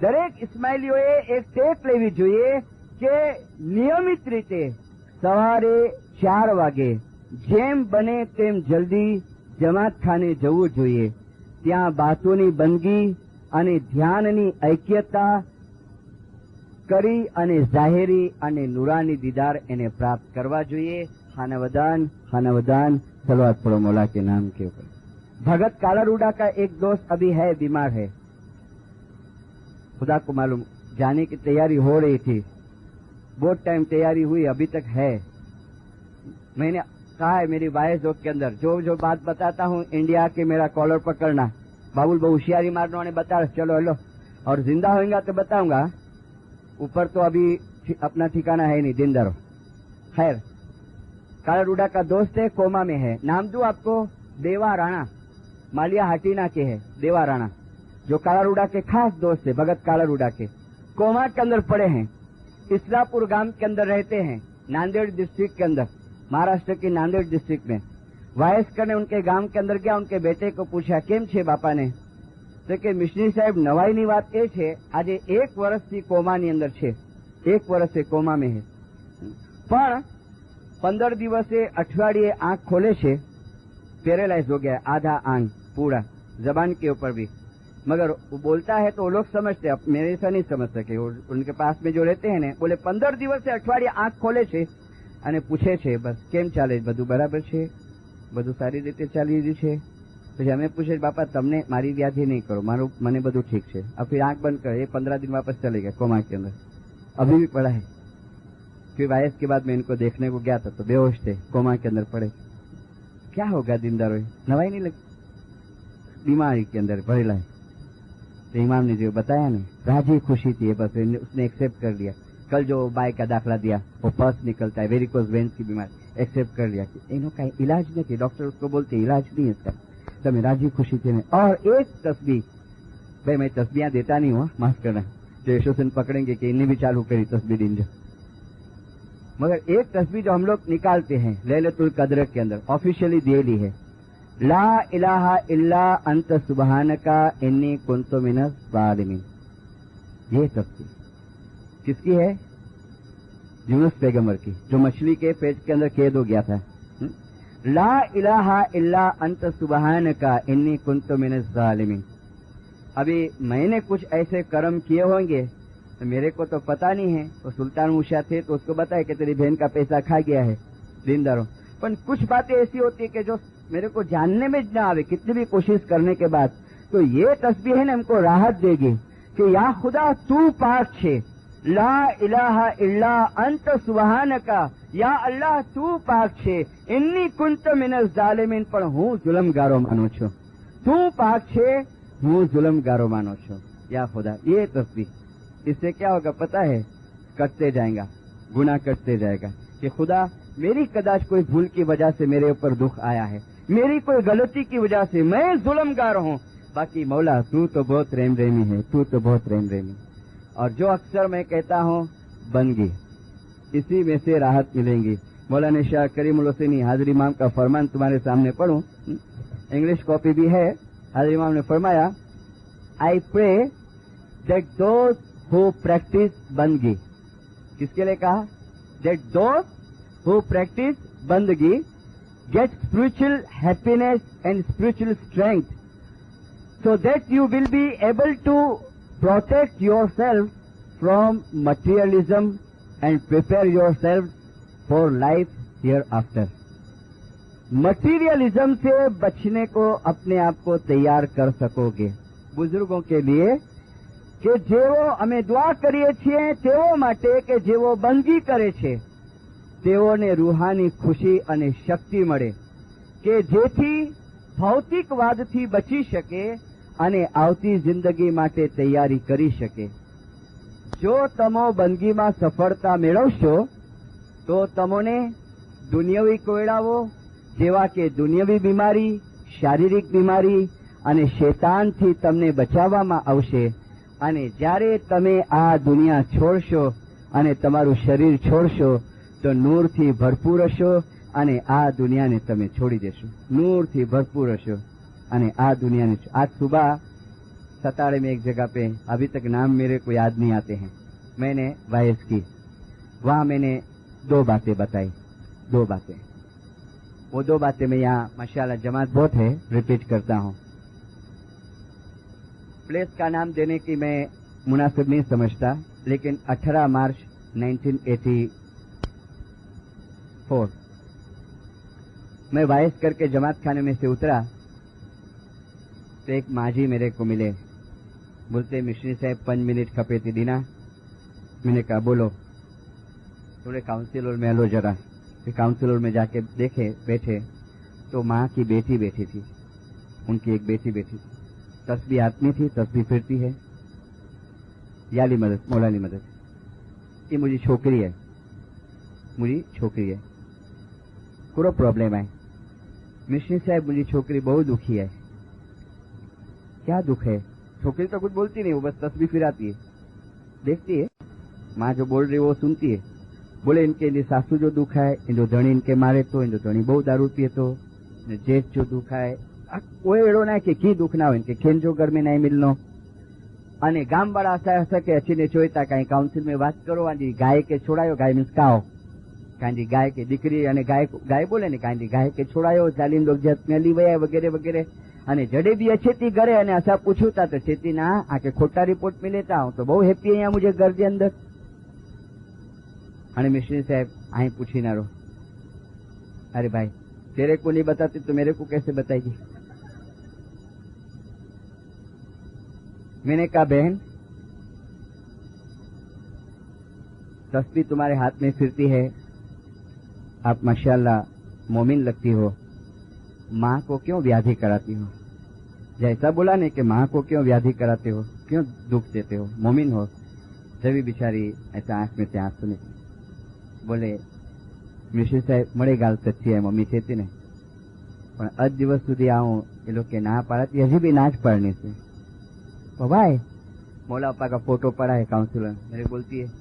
B: દરેક ઇસ્માઇલીઓએ એક ટેક લેવી જોઈએ કે નિયમિત રીતે સવારે 4 વાગે જેમ બને તેમ જલ્દી જમાતખાને જવું જોઈએ. ત્યાં બાતોની બંદગી અને ધ્યાનની ઐક્યતા કરી અને ઝાહેરી અને નુરાની દીદાર એને પ્રાપ્ત કરવા જોઈએ. खानावदान सलवात पढ़ो मौला के नाम के ऊपर. भगत कालारूडा का एक दोस्त अभी है, बीमार है. खुदा को मालूम, जाने की तैयारी हो रही थी, बहुत टाइम तैयारी हुई, अभी तक है. मैंने कहा है मेरी वॉइस जोक के अंदर जो जो बात बताता हूँ इंडिया के मेरा कॉलर पकड़ना. बाबुल बहु होशियारी मारने वाले बता रहे, चलो हेलो, और जिंदा होगा तो बताऊंगा. ऊपर तो अभी अपना ठिकाना है नहीं, दिन दरो. खैर, कालारूडा का दोस्त है, कोमा में है. नाम दूं आपको, देवा राणा, मालिया हाटीना के है. देवा राणा जो कालारूडा के खास दोस्त है, भगत कालारूडा के, कोमा के अंदर पड़े हैं. इस्लापुर गांव के अंदर रहते हैं, नांदेड़ डिस्ट्रिक्ट के अंदर, महाराष्ट्र की नांदेड़ डिस्ट्रिक्ट में. वायस्कर ने उनके गांव के अंदर गया, उनके बेटे को पूछा केम छे बापा ने, तो के मिशनरी साहब नवाईनी बात ए छे आज 1 વર્ષથી કોમાની અંદર છે. 1 વર્ષે કોमा में है. પણ 15 દિવસે अठवाडिये आंख खोले छे, पैरालाइज हो गया, आधा आंख पूरा, जबान के ऊपर भी. मगर वो बोलता है तो वो लोग समझते, मेरे ऐसा नहीं समझ सके. उनके पास में जो रहते हैं ने बोले 15 દિવસે अठवाडिये आंख खोले छे અને પૂછે છે બસ કેમ ચાલે, બધું બરાબર છે, બધું સારી રીતે ચાલી રહ્યું છે. પછી અમે પૂછે બાપા તમને મારી વ્યાધિ नहीं करो, મને બધું ठीक છે. अब फिर आंख बंद करे, 15 दिन वापस चले गए कोमा के अंदर, अभी भी पड़ा है. फिर वायस के बाद मैं इनको देखने को गया था तो बेहोश थे, कोमा के अंदर पड़े. क्या होगा दिनदारों, नवाई नहीं लगी, बीमारी के अंदर भरेला है. तो इमाम ने जो बताया ना, राजी खुशी थी, बस उसने एक्सेप्ट कर लिया. कल जो बाय का दाखला दिया, वो पर्स निकलता है, वेरिकोज वेन्स की बीमारी, एक्सेप्ट कर लिया कि इन्हों का इलाज नहीं थी. डॉक्टर उसको बोलते इलाज नहीं है इसका. तो मैं राजी खुशी थी. और एक तस्बीह, भाई मैं तस्बीह देता नहीं हुआ, माफ करना, जो यशोसन पकड़ेंगे कि इन्हें भी चालू करी तस्बीह दिन जो. मगर एक तस्बीह जो हम लोग निकालते हैं लैलतुल कद्र के अंदर, ऑफिशियली दिएली है, ला इलाहा इल्ला अंत सुबहानका इन्नी कुन्तु मिनज़ ज़ालिमीन. ये तस्बीह किसकी है? यूनुस पैगंबर की, जो मछली के पेट के अंदर कैद हो गया था. ला इलाहा इल्ला अंत सुबहानका इन्नी कुन्तु मिनज़ ज़ालिमीन. अभी मैंने कुछ ऐसे कर्म किए होंगे तो मेरे को तो पता नहीं है. वो सुल्तान मूसा थे तो उसको बताया कि तेरी बहन का पैसा खा गया है दीनदारों. पर कुछ बातें ऐसी होती है कि जो मेरे को जानने में न आवे, कितनी भी कोशिश करने के बाद, तो ये तस्बीह है ना हमको राहत देगी कि या खुदा तू पाक छे, ला इलाहा इल्ला अंत सुबहानका, या अल्लाह तू पाक छे, इन्नी कुंत मिनज़ ज़ालिमीन, पण हूँ जुल्मगारो मानु छो. तू पाक छे, हूँ जुल्मगारो मानु छो. या खुदा, ये तस्बीह, इससे क्या होगा पता है? कटते जाएगा, गुनाह कटते जाएगा कि खुदा मेरी कदाच कोई भूल की वजह से मेरे ऊपर दुख आया है, मेरी कोई गलती की वजह से मैं जुल्मगार हूँ, बाकी मौला तू तो बहुत रहम रहमी है, तू तो बहुत रहम रहमी. और जो अक्सर मैं कहता हूँ बंदगी, इसी में से राहत मिलेंगी. मौलाना शाह करीमुल हुसैनी हाजिर इमाम का फरमान तुम्हारे सामने पढ़ूं, इंग्लिश कॉपी भी है. हाजिर इमाम ने फरमाया, I pray that those who practice bandagi. किसके लिए कहा? That those who practice bandagi get spiritual happiness and spiritual strength so that you will be able to protect yourself from materialism and prepare yourself for life hereafter. Materialism से बचने को अपने आप को तैयार कर सकोगे. बुजुर्गों के लिए કે જેઓ અમે દુઆ કરીએ છીએ તેઓ માટે કે જેઓ બંદગી કરે છે તેઓને રૂહાની ખુશી અને શક્તિ મળે કે જેથી ભૌતિકવાદથી બચી શકે અને આવતી જિંદગી માટે તૈયારી કરી શકે. જો તમો બંદગીમાં સફળતા મેળવશો તો તમોને દુનિયાવી કોયડાઓ જેવા કે દુનિયાવી બીમારી, શારીરિક બીમારી અને શૈતાનથી તમને બચાવવામાં આવશે. અને જ્યારે તમે આ દુનિયા છોડશો અને તમારું શરીર છોડશો તો નૂરથી ભરપૂર હશો અને આ દુનિયાને તમે છોડી દેશો. नूर भरपूर हशो અને આ દુનિયાને. आज सुबह सताड़े में एक जगह पे, अभी तक नाम मेरे को याद नहीं आते हैं, मैंने वायस की. वहां मैंने 2 बातें बताई. 2 बातें, वो 2 बातें मैं यहाँ माशाल्लाह जमात बहुत है, रिपीट करता हूँ. प्लेस का नाम देने की मैं मुनासिब नहीं समझता, लेकिन 18 मार्च 1984 मैं वायस करके जमात खाने में से उतरा तो एक माजी मेरे को मिले. बोलते मिश्री साहब 5 मिनट खपे थी दीना. मैंने कहा बोलो. थोड़े काउंसिलर में लो जरा. काउंसिलर में जाके देखे बैठे तो माँ की बेटी बैठी थी. उनकी एक बेटी बैठी थी. तस्बीह हाथ में थी, तस्बीह फिरती है. याली मदद, मौलानी मदद. ये मुझे छोकरी है, मुझी छोकरी है. पूरा प्रॉब्लम है. मिश्री साहब मुझी छोकरी बहुत दुखी है. क्या दुख है? छोकरी तो कुछ बोलती नहीं, वो बस तस्बीह फिराती है, देखती है. माँ जो बोल रही है वो सुनती है. बोले इनके सासू जो दुख है, इनको धणी इनके मारे तो, इनको धणी बहुत दारू पिए तो, जेठ जो दुख है वो एड़ो ना कि की दुख ना हो, इनके खेल जो घर में नहीं मिलनो. અને ગામ વાળા હશે કે અચીને જોઈતા કઈ કાઉન્સિલ में વાત કરો. આજી ગાય કે છોડાયો, ગાય મીન્સ કાઓ, કાંજી ગાય કે દીકરી અને ગાય બોલે ને, કાંજી ગાય કે છોડાયો, ચાલીને લોક જાત મેલી વયા વગેરે વગેરે. અને જડે બી અછેતી કરે અને અસા પૂછુતા તો છેતી ના આકે ખોટા રિપોર્ટ મિલેતા. હું तो बहुत हैप्पी અહીંયા मुझे घर के अंदर. અને મિશ્રી સાહેબ અહીં પૂછી ના रो, अरे भाई तेरे को नहीं बताती तो मेरे को कैसे बताएगी? मैंने कहा बहन तस्बीह तुम्हारे हाथ में फिरती है, आप माशाल्लाह मोमिन लगती हो, माँ को क्यों व्याधि कराती हो? जैसा बोला नहीं कि माँ को क्यों व्याधि कराते हो, क्यों दुख देते हो, मोमिन हो. तभी बिचारी ऐसा आंख में से आंसू निकले. बोले मिश्री साहेब मड़ी गाल सच्ची है, मम्मी कहती ने पण आज दिवस सुधी आऊं ये लोग के ना पाड़ती, हजी भी नाच पड़ने से. तो भाई मौला अप्पा का फोटो पड़ा है काउंसिलर. मेरे बोलती है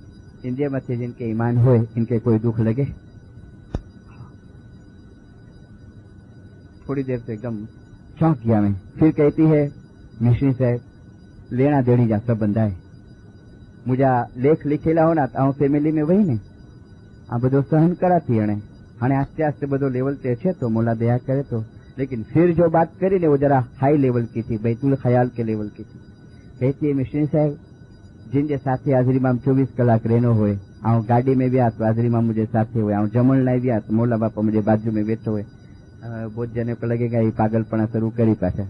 B: इंडिया में से जिनके ईमान होए इनके कोई दुख लगे. थोड़ी देर से एकदम चौंक गया मैं. फिर कहती है मिश्री साहब लेना देनी जा सब बंधा है. मुझा लेख लिखेला हो ना तो फैमिली में वही ने आ बधो सहन कराती अणे अने आस्ते आस्ते बधो लेवल ते छे तो मोला दया करे तो. लेकिन फिर जो बात करी ने वो जरा हाई लेवल की थी, बैतुल ख्याल के लेवल की थी. कहती है मिश्री साहब जिनके साथे हाजरी में 24 कलाक रहनो होए, आऊं गाड़ी में भी आ तो हाजरी में मुझे साथे हुए, आऊं जमण लाई भी आ तो मोला बापा मुझे बाजू में बैठो हुए. बहुत जने को लगेगा ये पागलपना शुरू करी पाछा.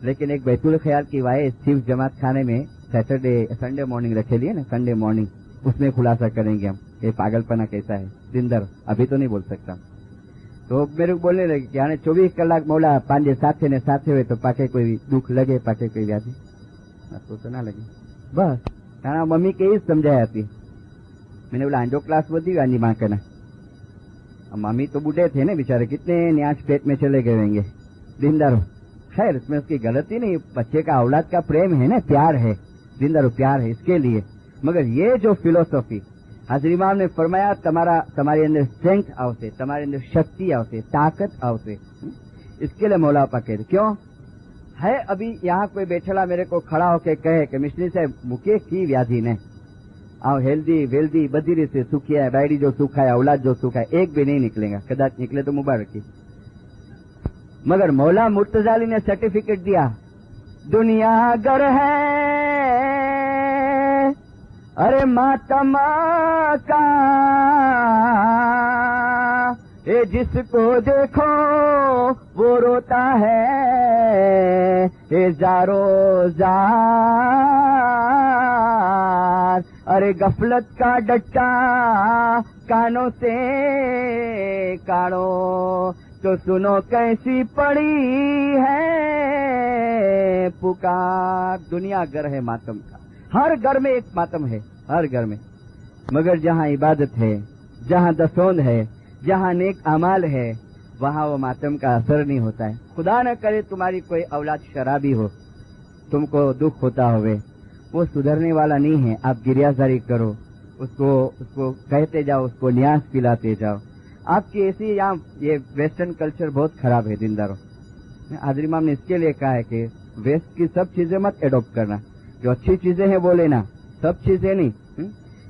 B: लेकिन एक बैतुल ख्याल की वाइस चीफ जमात खाने में संडे मॉर्निंग रखेली है ना, संडे मॉर्निंग, उसमें खुलासा करेंगे हम ये पागलपना कैसा है. जिंदर अभी तो नहीं बोल सकता. तो मेरे को बोलने लगे कि आने 24 कलाक मौला पांजे साथे ने साथे हुए तो पाके कोई दुख लगे, पाके कोई व्याधि तो ना लगे. बस तारा मम्मी के ही समझाया थी. मैंने बोला आंजो क्लास वधी गांधी माँ के ना. मम्मी तो बूढ़े थे ना बेचारे, कितने न्याज पेट में चले गए होंगे. जिंदारो खैर इसमें उसकी गलती नहीं, बच्चे का औलाद का प्रेम है ना, प्यार है, जिंदारो प्यार है इसके लिए. मगर ये जो फिलोसॉफी हाजरी इमाम ने फरमाया તમારી અંદર સ્ટ્રેન્થ આવશે, તમારી અંદર શક્તિ આવશે, ताकत આવશે, इसके लिए मौला पा कहते क्यों है. अभी यहाँ कोई बैठेला मेरे को खड़ा होके कहे कि मिश्री साहब मुके की व्याधि ने आओ हेल्दी वेल्दी बधी रीते सुखी है, बायडी जो सुखा है, औलाद जो सुखा है, एक भी नहीं निकलेगा. कदाच निकले तो मुबारक की. मगर मौला मुर्तजा अली ने सर्टिफिकेट दिया, दुनिया गर है अरे मातम का, ये जिसको देखो वो रोता है, ये जारो जार, अरे गफलत का डट्टा कानों से काढ़ो तो सुनो कैसी पड़ी है पुकार। दुनिया घर है मातम का, हर घर में एक मातम है, हर घर में। मगर जहाँ इबादत है, जहाँ दसौंद है, जहाँ नेक अमाल है, वहाँ वो मातम का असर नहीं होता है। खुदा न करे तुम्हारी कोई औलाद शराबी हो, तुमको दुख होता होवे, वो सुधरने वाला नहीं है। आप गिरियाजारी करो, उसको कहते जाओ, उसको न्यास पिलाते जाओ। आपकी ऐसी यहाँ ये वेस्टर्न कल्चर बहुत खराब है दीनदारों। हाजरी इमाम ने इसके लिए कहा है कि वेस्ट की सब चीजें मत एडॉप्ट करना, जो अच्छी चीजें हैं वो लेना, सब चीजें नहीं।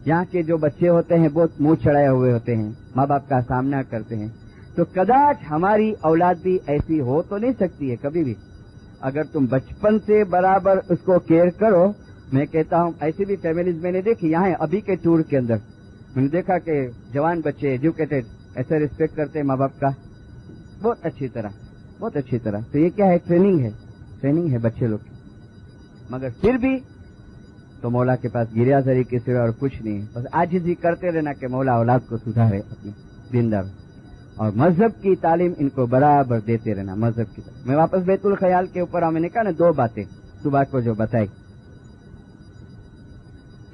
B: यहाँ के जो बच्चे होते हैं बहुत मुंह चढ़ाए हुए होते हैं, माँ बाप का सामना करते हैं, तो कदाच हमारी औलाद भी ऐसी हो तो नहीं सकती है कभी भी। अगर तुम बचपन से बराबर उसको केयर करो, मैं कहता हूँ ऐसी भी फैमिलीज मैंने देखी, यहाँ अभी के टूर के अंदर मैंने देखा कि जवान बच्चे एजुकेटेड ऐसे रिस्पेक्ट करते हैं माँ बाप का बहुत अच्छी तरह, बहुत अच्छी तरह। तो ये क्या है, ट्रेनिंग है बच्चे लोग की। मगर फिर भी तो मौला के पास गिरियाजारी के सिवा और कुछ नहीं है, बस आजिज़ी करते रहना कि मौला औलाद को सुधारे अपने दीनदार, और मजहब की तालीम इनको बराबर देते रहना, मजहब की तालीम। मैं वापस बैतुल ख्याल के ऊपर मैंने कहा ना, दो बातें सुबह को जो बताई।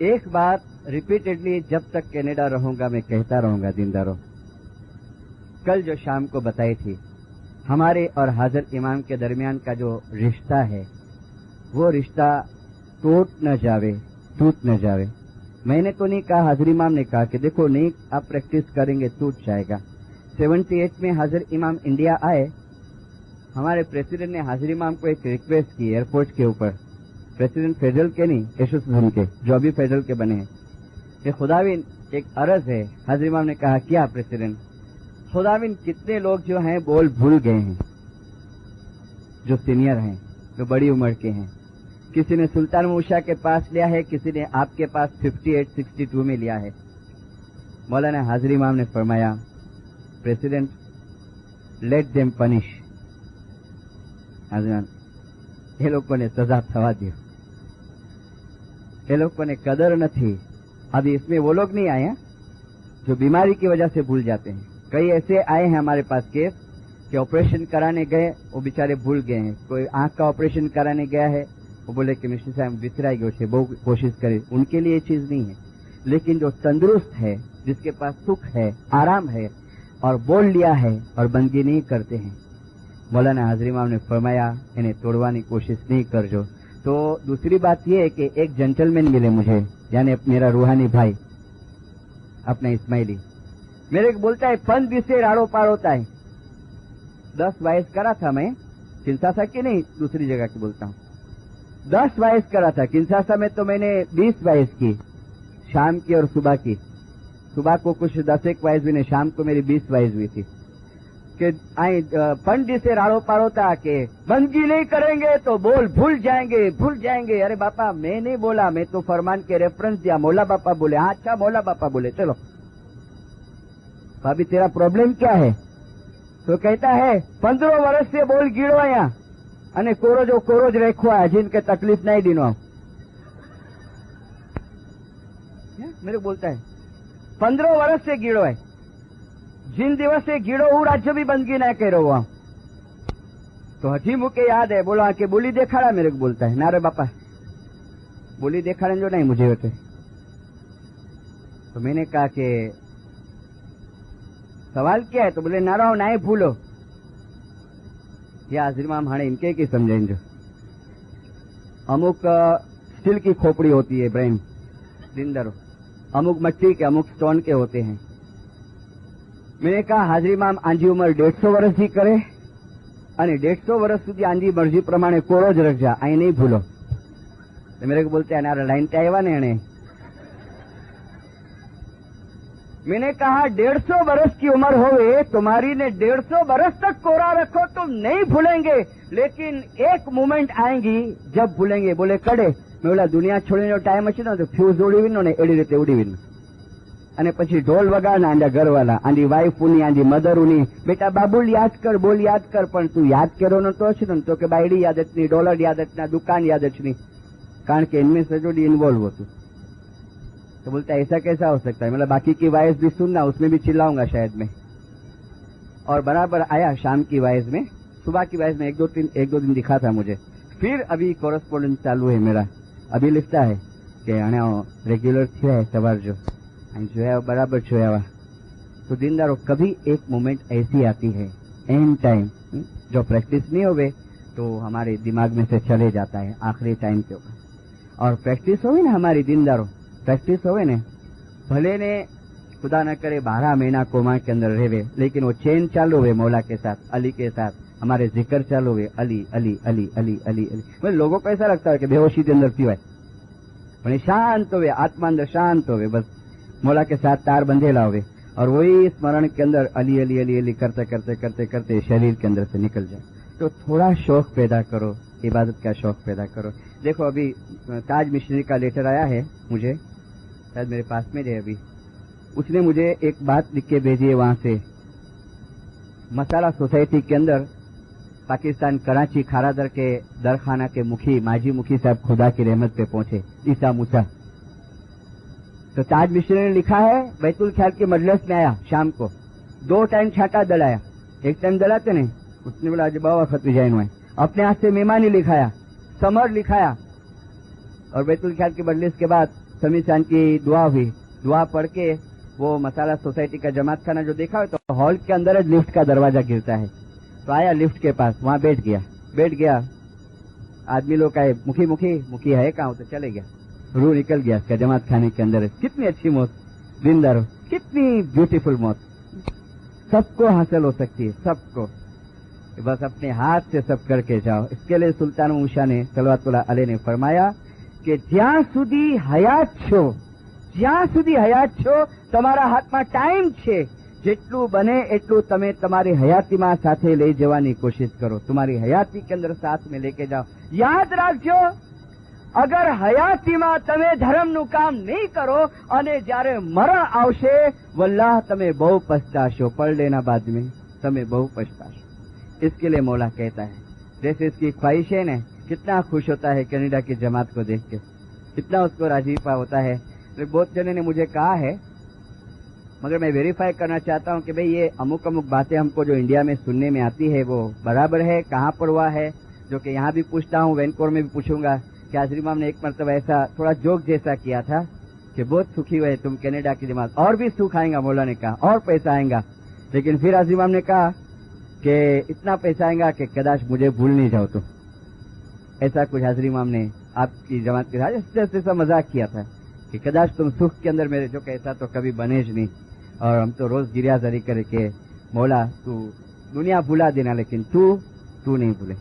B: एक बात रिपीटेडली जब तक कनाडा रहूंगा मैं कहता रहूंगा दीनदारों, कल जो शाम को बताई थी, हमारे और हाजर इमाम के दरमियान का जो रिश्ता है वो रिश्ता टूट न जावे। मैंने तो नहीं कहा, हाजर इमाम ने कहा कि देखो नहीं आप प्रैक्टिस करेंगे टूट जाएगा। 78 में हाजर इमाम इंडिया आए, हमारे प्रेसिडेंट ने हाजर इमाम को एक रिक्वेस्ट की एयरपोर्ट के ऊपर, प्रेसिडेंट फेडरल के नहीं एसोसिएशन के जो अभी फेडरल के बने हैं, कि खुदाविन एक अर्ज है। हाजर इमाम ने कहा क्या प्रेसिडेंट? खुदाविन कितने लोग जो हैं बोल भूल गए हैं, जो सीनियर हैं, जो बड़ी उम्र के हैं। किसी ने सुल्तान मूसा के पास लिया है, किसी ने आपके पास 58-62 में लिया है। मौलाना हाजर इमाम ने फरमाया, प्रेसिडेंट लेट देम पनिश। हाजरान ये लोगों ने सजा थवा दी, ये लोगों ने कदर न थी। अभी इसमें वो लोग नहीं आए हैं जो बीमारी की वजह से भूल जाते हैं। कई ऐसे आए हैं हमारे पास केस कि ऑपरेशन कराने गए, वो बेचारे भूल गए हैं। कोई आंख का ऑपरेशन कराने गया है, वो बोले कि मिस्टर साहब विसराई गए, वो कोशिश करे। उनके लिए ये चीज नहीं है। लेकिन जो तंदुरुस्त है, जिसके पास सुख है, आराम है, और बोल लिया है और बंदगी नहीं करते हैं, मौलाना हाजर इमाम ने फरमाया इन्हें तोड़वाने की कोशिश नहीं कर जो। तो दूसरी बात यह है कि एक जेंटलमैन मिले मुझे, यानी मेरा रूहानी भाई अपना इस्माइली, मेरे को बोलता है 5 से राड़ो पार होता है। 10 वाइस करा था मैं, किंसासा की नहीं दूसरी जगह की बोलता हूँ। 10 वाइस करा था किंसासा में, तो मैंने 20 वाइस की, शाम की और सुबह की। सुबह को कुछ 10 वाइस हुई, शाम को मेरी 20 वाइस हुई थी। कि पंडित से राड़ो पार होता के बंदगी नहीं करेंगे तो बोल भूल जाएंगे। अरे बापा मैं नहीं बोला, मैं तो फरमान के रेफरेंस दिया, मौला बापा बोले। हाँ अच्छा मौला बापा बोले, चलो भाभी तेरा प्रॉब्लम क्या है? तो कहता है 15 वर्ष से बोल गीड़ो आया અને કોરોજ રેખો આ जिनके तकलीफ नहीं दिनो। मेरे बोलता है 15 वर्ष से गीड़ो है, जिन दिवस से गीड़ो हूँ राज्य भी बंदगी ना करो हुआ। तो हठी मुके याद है, बोला कि बोली देखाड़ा। मेरे को बोलता है ना रे बापा बोली देखाड़े जो नहीं मुझे होते। तो मैंने कहा कि सवाल क्या है? तो बोले ना रहो ना ही भूलो। ये हाजिर इमाम हाणे इनके की समझेंगे। अमुक स्टील की खोपड़ी होती है ब्रेन जिंदर, अमुक मट्टी के अमुक स्टोन के होते हैं। मैंने कहा हाजिर इमाम आंजी उम्र 150 वर्ष की करे અને 150 वर्ष सुधी आंजी मर्जी प्रमाणे कोरो ज रखजा, आई नहीं भूलो। तो मेरे को बोलते हैं लाइन पे आया ने मैंने कहा 150 बरस की उम्र होवे तुम्हारी ने 150 बरस तक कोरा रखो तुम नहीं भूलेंगे, लेकिन एक मोमेंट आएंगी जब भूलेंगे. बोले कड़े. मैं बोला दुनिया छोड़ीने टाइम हशे ने तो फ्यूज उड़ीवीनो ने एडी रीते उड़ीवीनो અને પછી ઢોલ વગાડના આંડા ઘરવાળા આંડી વાઈફુની આંડી મધરુની બેટા બાબુલ યાદ કર બોલ યાદ કર પણ તું યાદ કર્યો નતો છે ને તો કે બાયડી યાદ જ નહીં, ડોલર યાદ જ ના, दुकान याद જ नहीं, કારણ કે इनमें से जो इन्वॉल्व होती. तो बोलता ऐसा कैसा हो सकता है. मतलब बाकी की वाइज भी सुनना, उसमें भी चिल्लाऊंगा शायद मैं. और बराबर आया शाम की वाइज में. सुबह की वाइज में एक दो दिन दिखा था मुझे. फिर अभी कोरस्पोंडेंस चालू है मेरा. अभी लिखता है कि अणा रेग्युलर थया है सवार जो जोया बराबर जोया. तो दिनदारो कभी एक मोमेंट ऐसी आती है एंड टाइम जो प्रैक्टिस नहीं होवे तो हमारे दिमाग में से चले जाता है आखिरी टाइम के ऊपर. और प्रैक्टिस होवे ना हमारी दिनदारो, प्रैक्टिस होवे ने भले ने खुदा न करे 12 महीना कोमा के अंदर रहे, लेकिन वो चेन चालू हुए मौला के साथ, अली के साथ, हमारे जिक्र चालू हुए अली अली अली अली अली अली. मतलब लोगों को ऐसा लगता है कि बेहोशी के अंदर पीवाय, पर शांत हुए, आत्मा अंदर शांत हुए, बस मौला के साथ तार बंधेला हुए और वही स्मरण के अंदर अली अली अली अली करते करते करते करते शरीर के अंदर से निकल जाए. तो थोड़ा शौक पैदा करो, इबादत का शौक पैदा करो. देखो अभी ताज मिशनरी का लेटर आया है मुझे, शायद मेरे पास में है अभी. उसने मुझे एक बात लिख के भेजी है वहां से. मसाला सोसाइटी के अंदर पाकिस्तान कराची खारादर के दरखाना के मुखी माजी मुखी साहब खुदा की रहमत पे पहुंचे, ईसा मूसा. तो ताज मिशनरी ने लिखा है बैतुल ख्याल के मजलिस में आया शाम को, 2 टाइम छाटा दलाया. एक टाइम दलाते नहीं, उसने बोला आज बाबा खत जाइन हुए, अपने हाथ से मेहमानी लिखाया, समर लिखाया. और बैतुल ख्याल के मजलिस के बाद समीसान की दुआ हुई. दुआ पढ़ के वो मसाला सोसाइटी का जमात खाना जो देखा हो तो हॉल के अंदर लिफ्ट का दरवाजा गिरता है. तो आया लिफ्ट के पास, वहां बैठ गया. आदमी लोग आए, मुखी है कहाँ, तो चले गया. रूह निकल गया इसका जमात खाने के अंदर. कितनी अच्छी मौत दिनदारो, कितनी ब्यूटीफुल मौत सबको हासिल हो सकती है, सबको. बस अपने हाथ से सब करके जाओ. इसके लिए सुल्तान मूसा ने सल्लल्लाहु अलैहि ने फरमाया कि જ્યાં સુધી હયાત છો તમારા હાથમાં ટાઈમ છે, જેટલું બને એટલું તમે તમારી હયાતીમાં સાથે લઈ જવાની કોશિશ કરો. તમારી હયાતી કે અંદર સાથ में लेके जाओ. યાદ રાખજો અગર હયાતીમાં તમે ધર્મનું કામ નહીં કરો અને જ્યારે મરણ આવશે વલ્લાહ તમે બહુ પછતાશો. પढ़ लेना बाद में તમે બહુ પછતાશો. इसके लिए मौला कहता है जैसे इसकी ख्वाहिश है ना, कितना खुश होता है कनाडा की जमात को देख के, कितना उसको राजीपा होता है. तो बहुत जने ने मुझे कहा है, मगर मैं वेरीफाई करना चाहता हूं कि भाई ये अमुक बातें हमको जो इंडिया में सुनने में आती है वो बराबर है, कहाँ पर हुआ है. जो कि यहाँ भी पूछता हूँ, वैनकोर में भी पूछूंगा कि हाजिर इमाम ने एक मरतबा ऐसा थोड़ा जोक जैसा किया था कि बहुत सुखी हुए तुम कनाडा की जमात, और भी सुख आएगा मौला ने कहा, और पैसा आएगा. लेकिन फिर हाजिर इमाम ने कहा कि इतना पैसा आएगा कि कदाच मुझे भूल नहीं जाओ. तो ऐसा कुछ हाजिर इमाम ने आपकी जमात के साथ ऐसा मजाक किया था कि कदाच तुम सुख के अंदर मेरे, जो कैसा तो कभी बने ज नहीं. और हम तो रोज गिरियाजारी करे कि मौला तू दुनिया भुला देना लेकिन तू नहीं भूले.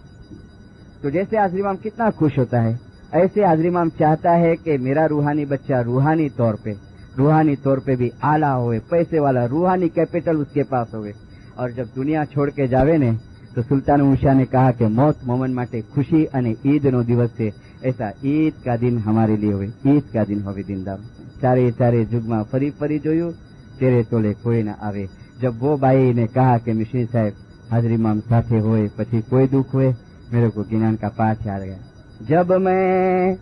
B: तो जैसे हाजिर इमाम कितना खुश होता है, ऐसे हाजिर इमाम चाहता है कि मेरा रूहानी बच्चा रूहानी तौर पे भी आला होए, पैसे वाला, रूहानी कैपिटल उसके पास होए. और जब दुनिया छोड़ के जावे ने तो सुल्तान मूसा ने कहा कि मौत मोमन माटे खुशी અને ईद નો દિવસ છે. ऐसा ईद का दिन हमारे लिए होवे, ईद का दिन होवे. दिनदार चारे जुगમાં ફરી જોયું, तेरे तोले कोई न आवे. जब वो भाई ने कहा कि मिश्री साहब हाजिर इमाम साथे होए પછી कोई दुख हुए, मेरे को गिनान का पाठ याद गया. जब मैं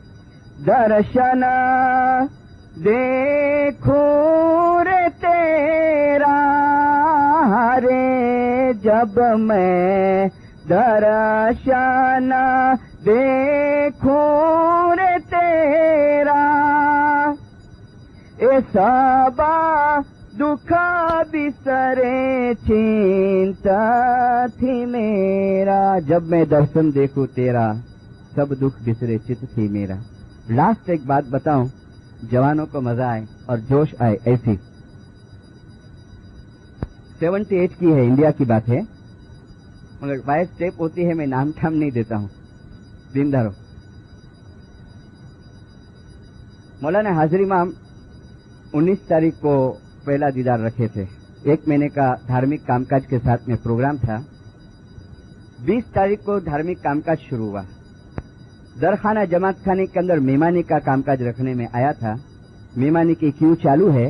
B: दर्शन देखूं रे तेरा रे, जब मैं दर्शन देखूं रे तेरा, ए सबा दुखा बिसरे चिंता थी मेरा. जब मैं दर्शन देखूं तेरा सब दुख बिसरे चित थी मेरा. लास्ट एक बात बताऊं, जवानों को मजा आए और जोश आए ऐसी. 78 की है, इंडिया की बात है, मगर बाय स्टेप होती है, मैं नाम ठाम नहीं देता हूं. दिनदारो मौलाना हाजिर इमाम 19 तारीख को पहला दीदार रखे थे। 1 महीने का धार्मिक कामकाज के साथ में प्रोग्राम था। 20 तारीख को धार्मिक कामकाज शुरू हुआ। दरखाना जमात खाने के अंदर मेहमानी का कामकाज रखने में आया था। मेहमानी की क्यू चालू है।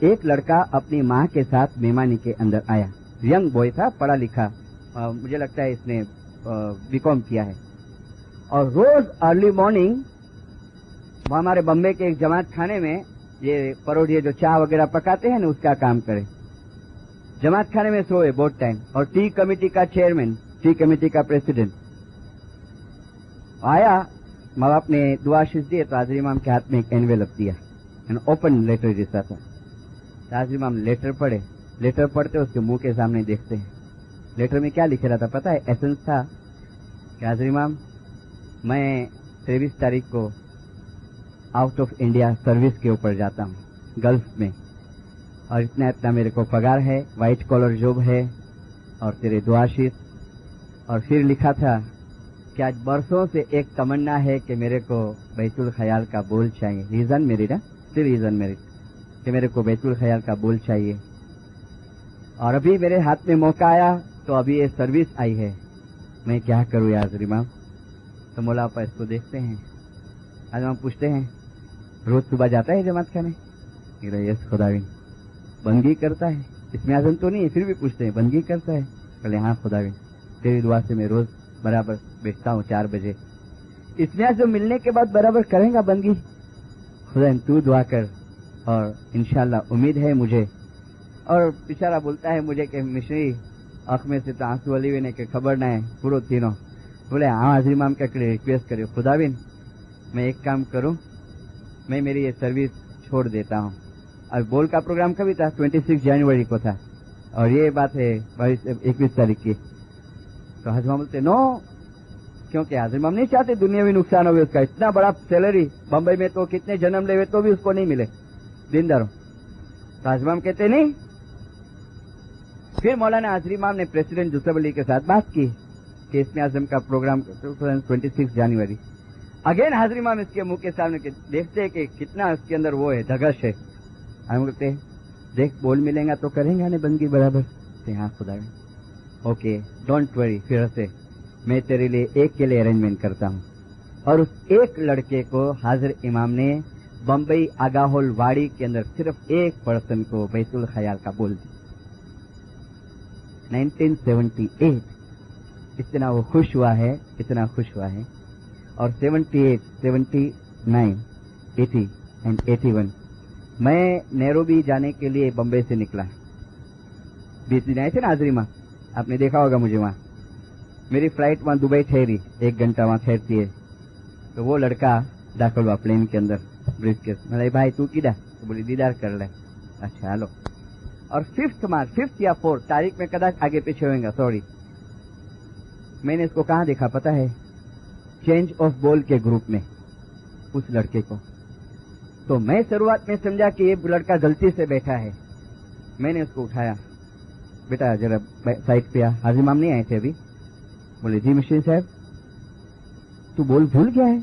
B: एक लड़का अपनी माँ के साथ मेहमानी के अंदर आया। यंग बॉय था, पढ़ा लिखा, मुझे लगता है इसने बीकॉम किया है। और रोज अर्ली मॉर्निंग हमारे बम्बे के एक जमात खाने में ये परोठिए जो चाय वगैरह पकाते हैं ना, उसका काम करे। जमात खाने में सोए बहुत टाइम। और टी कमेटी का चेयरमैन, टी कमेटी का प्रेसिडेंट आया। माँ बाप ने दुआ आशीष दिए तो हाजिर इमाम के हाथ में एक एनवेलप दिया, ओपन लेटर जैसा था। हाजिर इमाम लेटर पढ़े। लेटर पढ़ते उसके मुंह के सामने देखते हैं। लेटर में क्या लिखे रहा था पता है? एसेंस था कि हाजिर इमाम, मैं 23 तारीख को आउट ऑफ इंडिया सर्विस के ऊपर जाता हूँ, गल्फ में, और इतना इतना मेरे को पगार है, व्हाइट कॉलर जॉब है, और तेरे दुआ आशीष। और फिर लिखा था कि आज बरसों से एक तमन्ना है कि मेरे को बैतुल ख्याल का बोल चाहिए। रीजन मेरी ना, स्टिल रीजन मेरी, कि मेरे को बैतुल ख्याल का बोल चाहिए। और अभी मेरे हाथ में मौका आया तो अभी ये सर्विस आई है, मैं क्या करूँ या हाजिर इमाम? तो मौला आपा इसको देखते हैं। आज हम पूछते हैं, रोज सुबह जाता है जमात खाने? यस खुदाविन। बंदगी करता है? इसमें आजम तो नहीं है, फिर भी पूछते हैं, बंदगी करता है? बोले हाँ खुदाविन, तेरी दुआ से मैं रोज बराबर बैठता हूँ 4 बजे। इसमें आजम मिलने के बाद बराबर करेगा बंदगी? खुदा तू दुआ कर, और इंशाल्लाह उम्मीद है मुझे। और बेचारा बोलता है मुझे कि मिश्री आंख में से तो आंसू वाली भी नहीं कि खबर ना है पूरा तीनों। बोले हाँ हाजिर इमाम के रिक्वेस्ट करे, खुदाविन मैं एक काम करूं, मैं मेरी ये सर्विस छोड़ देता हूं। और बोल का प्रोग्राम कभी था? 26 जनवरी को था, और ये बात है 21 तारीख की। तो हाजिर इमाम बोलते नो, क्योंकि हाजिर इमाम नहीं चाहते दुनियावी नुकसान हो उसका। इतना बड़ा सैलरी बम्बई में तो कितने जन्म ले तो भी उसको नहीं मिले दिनदारों। तो हाजिर इमाम कहते नहीं। फिर मौलाना हाजिर इमाम ने प्रेसिडेंट यूसुफ अली के साथ बात की कि इसमें आजम का प्रोग्राम 26 जनवरी। अगेन हाजिर इमाम इसके मुंह के सामने देखते हैं कि कितना इसके अंदर वो है, धगश है। हम कहते हैं देख बोल मिलेगा तो करेंगे ना बंदगी बराबर? हाँ खुदा, ओके डोंट वरी, फिर से मैं तेरे लिए एक के लिए अरेंजमेंट करता हूँ। और उस एक लड़के को हाजिर इमाम ने बम्बई आगाहोल वाड़ी के अंदर सिर्फ एक पर्सन को बैतुल ख्याल का बोल दिया। 1978 इतना वो खुश हुआ है, इतना खुश हुआ है। और 78, 79, 80 एंड 81 मैं नैरोबी जाने के लिए बम्बई से निकला। 20 दिन आए थे ना हाजिर इमाम, आपने देखा होगा मुझे वहां। मेरी फ्लाइट वहां दुबई ठहरी, 1 घंटा वहां ठहरती है। तो वो लड़का दाखिल हुआ प्लेन के अंदर, ब्रिज के। मैं भाई तू किधर? तो बोली दीदार कर ले। अच्छा हेलो। और 5th या 4th तारीख में कदाच आगे पीछे होगा, सॉरी। मैंने इसको कहाँ देखा पता है? चेंज ऑफ बॉल के ग्रुप में, उस लड़के को। तो मैं शुरुआत में समझा कि ये लड़का गलती से बैठा है। मैंने उसको उठाया, बेटा जरा साइड पे आ। हाजिर इमाम नहीं आए थे अभी। बोले जी मशीन साहब तू बोल भूल गया है?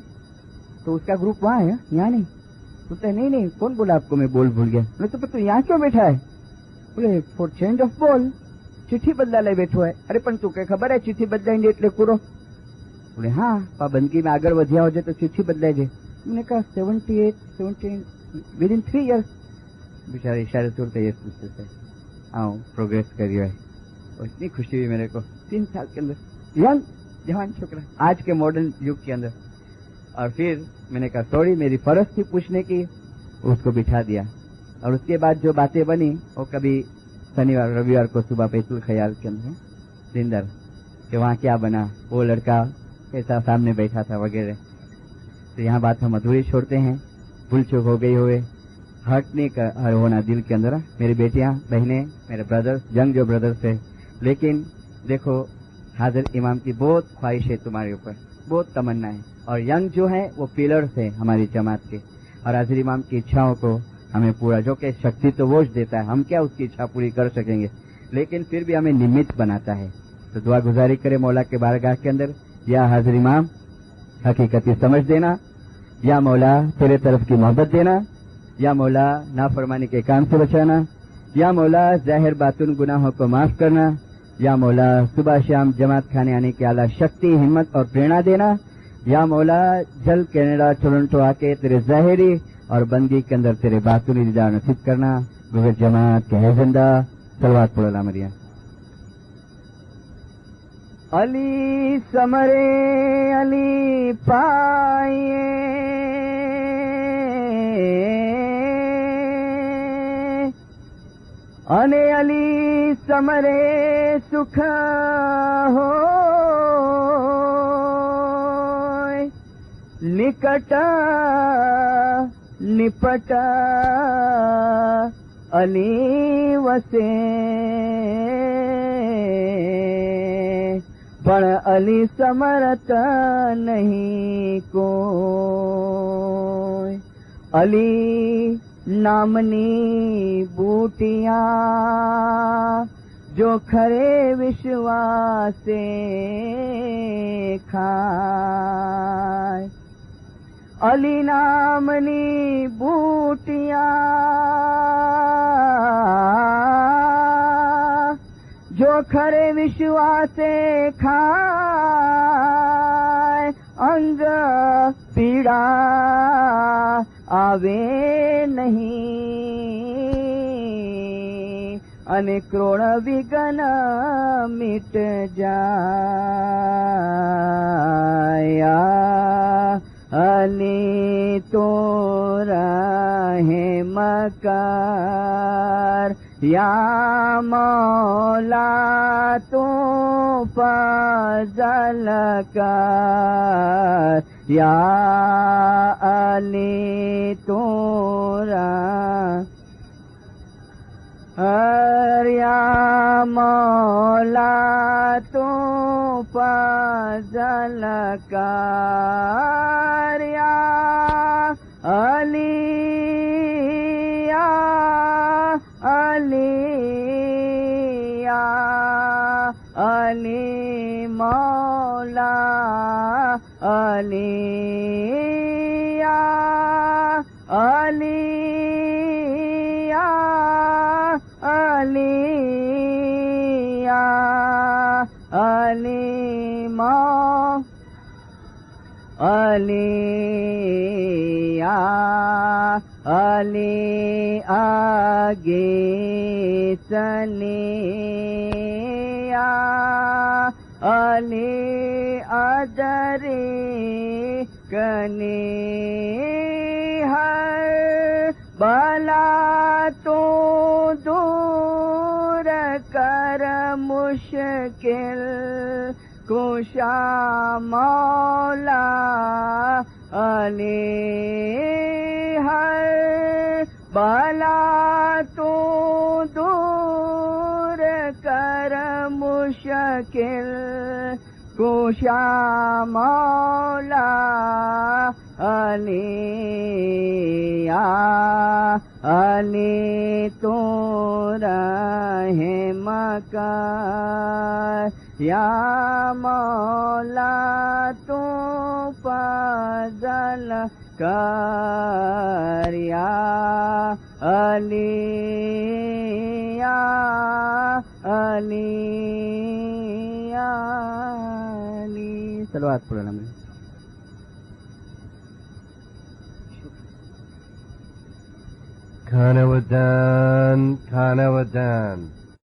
B: तो उसका ग्रुप वहां है, यहाँ नहीं। बोलता है नहीं कौन बोला आपको मैं बोल भूल गया? बोले तो तू यहाँ क्यों बैठा है? बोले फॉर चेंज ऑफ बॉल, चिट्ठी बदला बैठो है। अरे पण तू क्या खबर है चिट्ठी बदलाएंगे એટલે પૂરો? बोले हाँ पाबंदी में आगे વધ્યા हो जाए तो चिट्ठी बदलाए जाए। मैंने कहा 78, 17 विद इन 3 years। बेचारे इशारे से ये पूछते थे आओ प्रोग्रेस करियो है। और इतनी खुशी हुई मेरे को 3 साल के अंदर, यंग जवान छोकरा आज के मॉडर्न युग के अंदर। और फिर मैंने कहा सॉरी मेरी फर्ज थी पूछने की, उसको बिठा दिया। और उसके बाद जो बातें बनी वो कभी शनिवार रविवार को सुबह बैतुल ख्याल के अंदर जिंदर कि वहाँ क्या बना, वो लड़का कैसा सामने बैठा था वगैरह। तो यहाँ बात हम अधूरी छोड़ते हैं, भूल चूक हो गई हुए, हर्ट नहीं होना दिल के अंदर। मेरी बेटियां बहनें मेरे ब्रदर्स, यंग जो ब्रदर्स है, लेकिन देखो हाजिर इमाम की बहुत ख्वाहिश है तुम्हारे ऊपर, बहुत तमन्ना है। और यंग जो है वो पिलर्स है हमारी जमात के। और हाजिर इमाम की इच्छाओं को हमें पूरा, जो कि शक्ति तो वो देता है, हम क्या उसकी इच्छा पूरी कर सकेंगे, लेकिन फिर भी हमें निमित्त बनाता है। तो दुआ गुजारी करे मौला के बारगाह के अंदर, या हाजिर इमाम हकीकती समझ देना, या मौला तेरे तरफ की मोहब्बत देना, या मौला नाफरमानी के काम से बचाना, یا مولا ظاہر باطن گناہوں کو معاف کرنا، یا مولا صبح شام جماعت کھانے آنے کی اعلیٰ شکتی، ہمت اور پریرنا دینا، یا مولا جلد کینیڈا ٹورنٹو آ کے تیرے ظاہری اور بندی کے اندر تیرے باطنی دیدار نصیب کرنا، گوگر جماعت کے ہے زندہ، صلوات پڑھو مریم۔ علی سمرے علی پائیے، انے علی سمرے سکھ ہو، نکٹ نپٹ علی وسے، بڑ علی سمرت نہیں کوئی، علی نامنی بوٹیاں جو کھرے وشواس سے کھائے، علی نامنی بوٹیاں جو کھرے وشواس سے کھائے، انگ پیڑا آوے نہیں، ان کروڑ وگن مٹ جایا، علی تو راہ مکار، یا مولا تو فضل کر، یا علی تو یا مولا تو فضل کر، یا علی یا علی یا علی مولا علی یا علی یا علی یا علی علی یا علی آگے سنی، یا علی ادری کنی، ہر بلا تو دور کر مشکل کشا مولا علی، ہر بلا تو دور کر مشکل کشا مولا علی، یا علی تو راہ مکار، یا مولا تو فضل کر، یا علی یا علی یا علی، صلوات پڑھنا میں۔
C: Kanawadan, Kanawadan.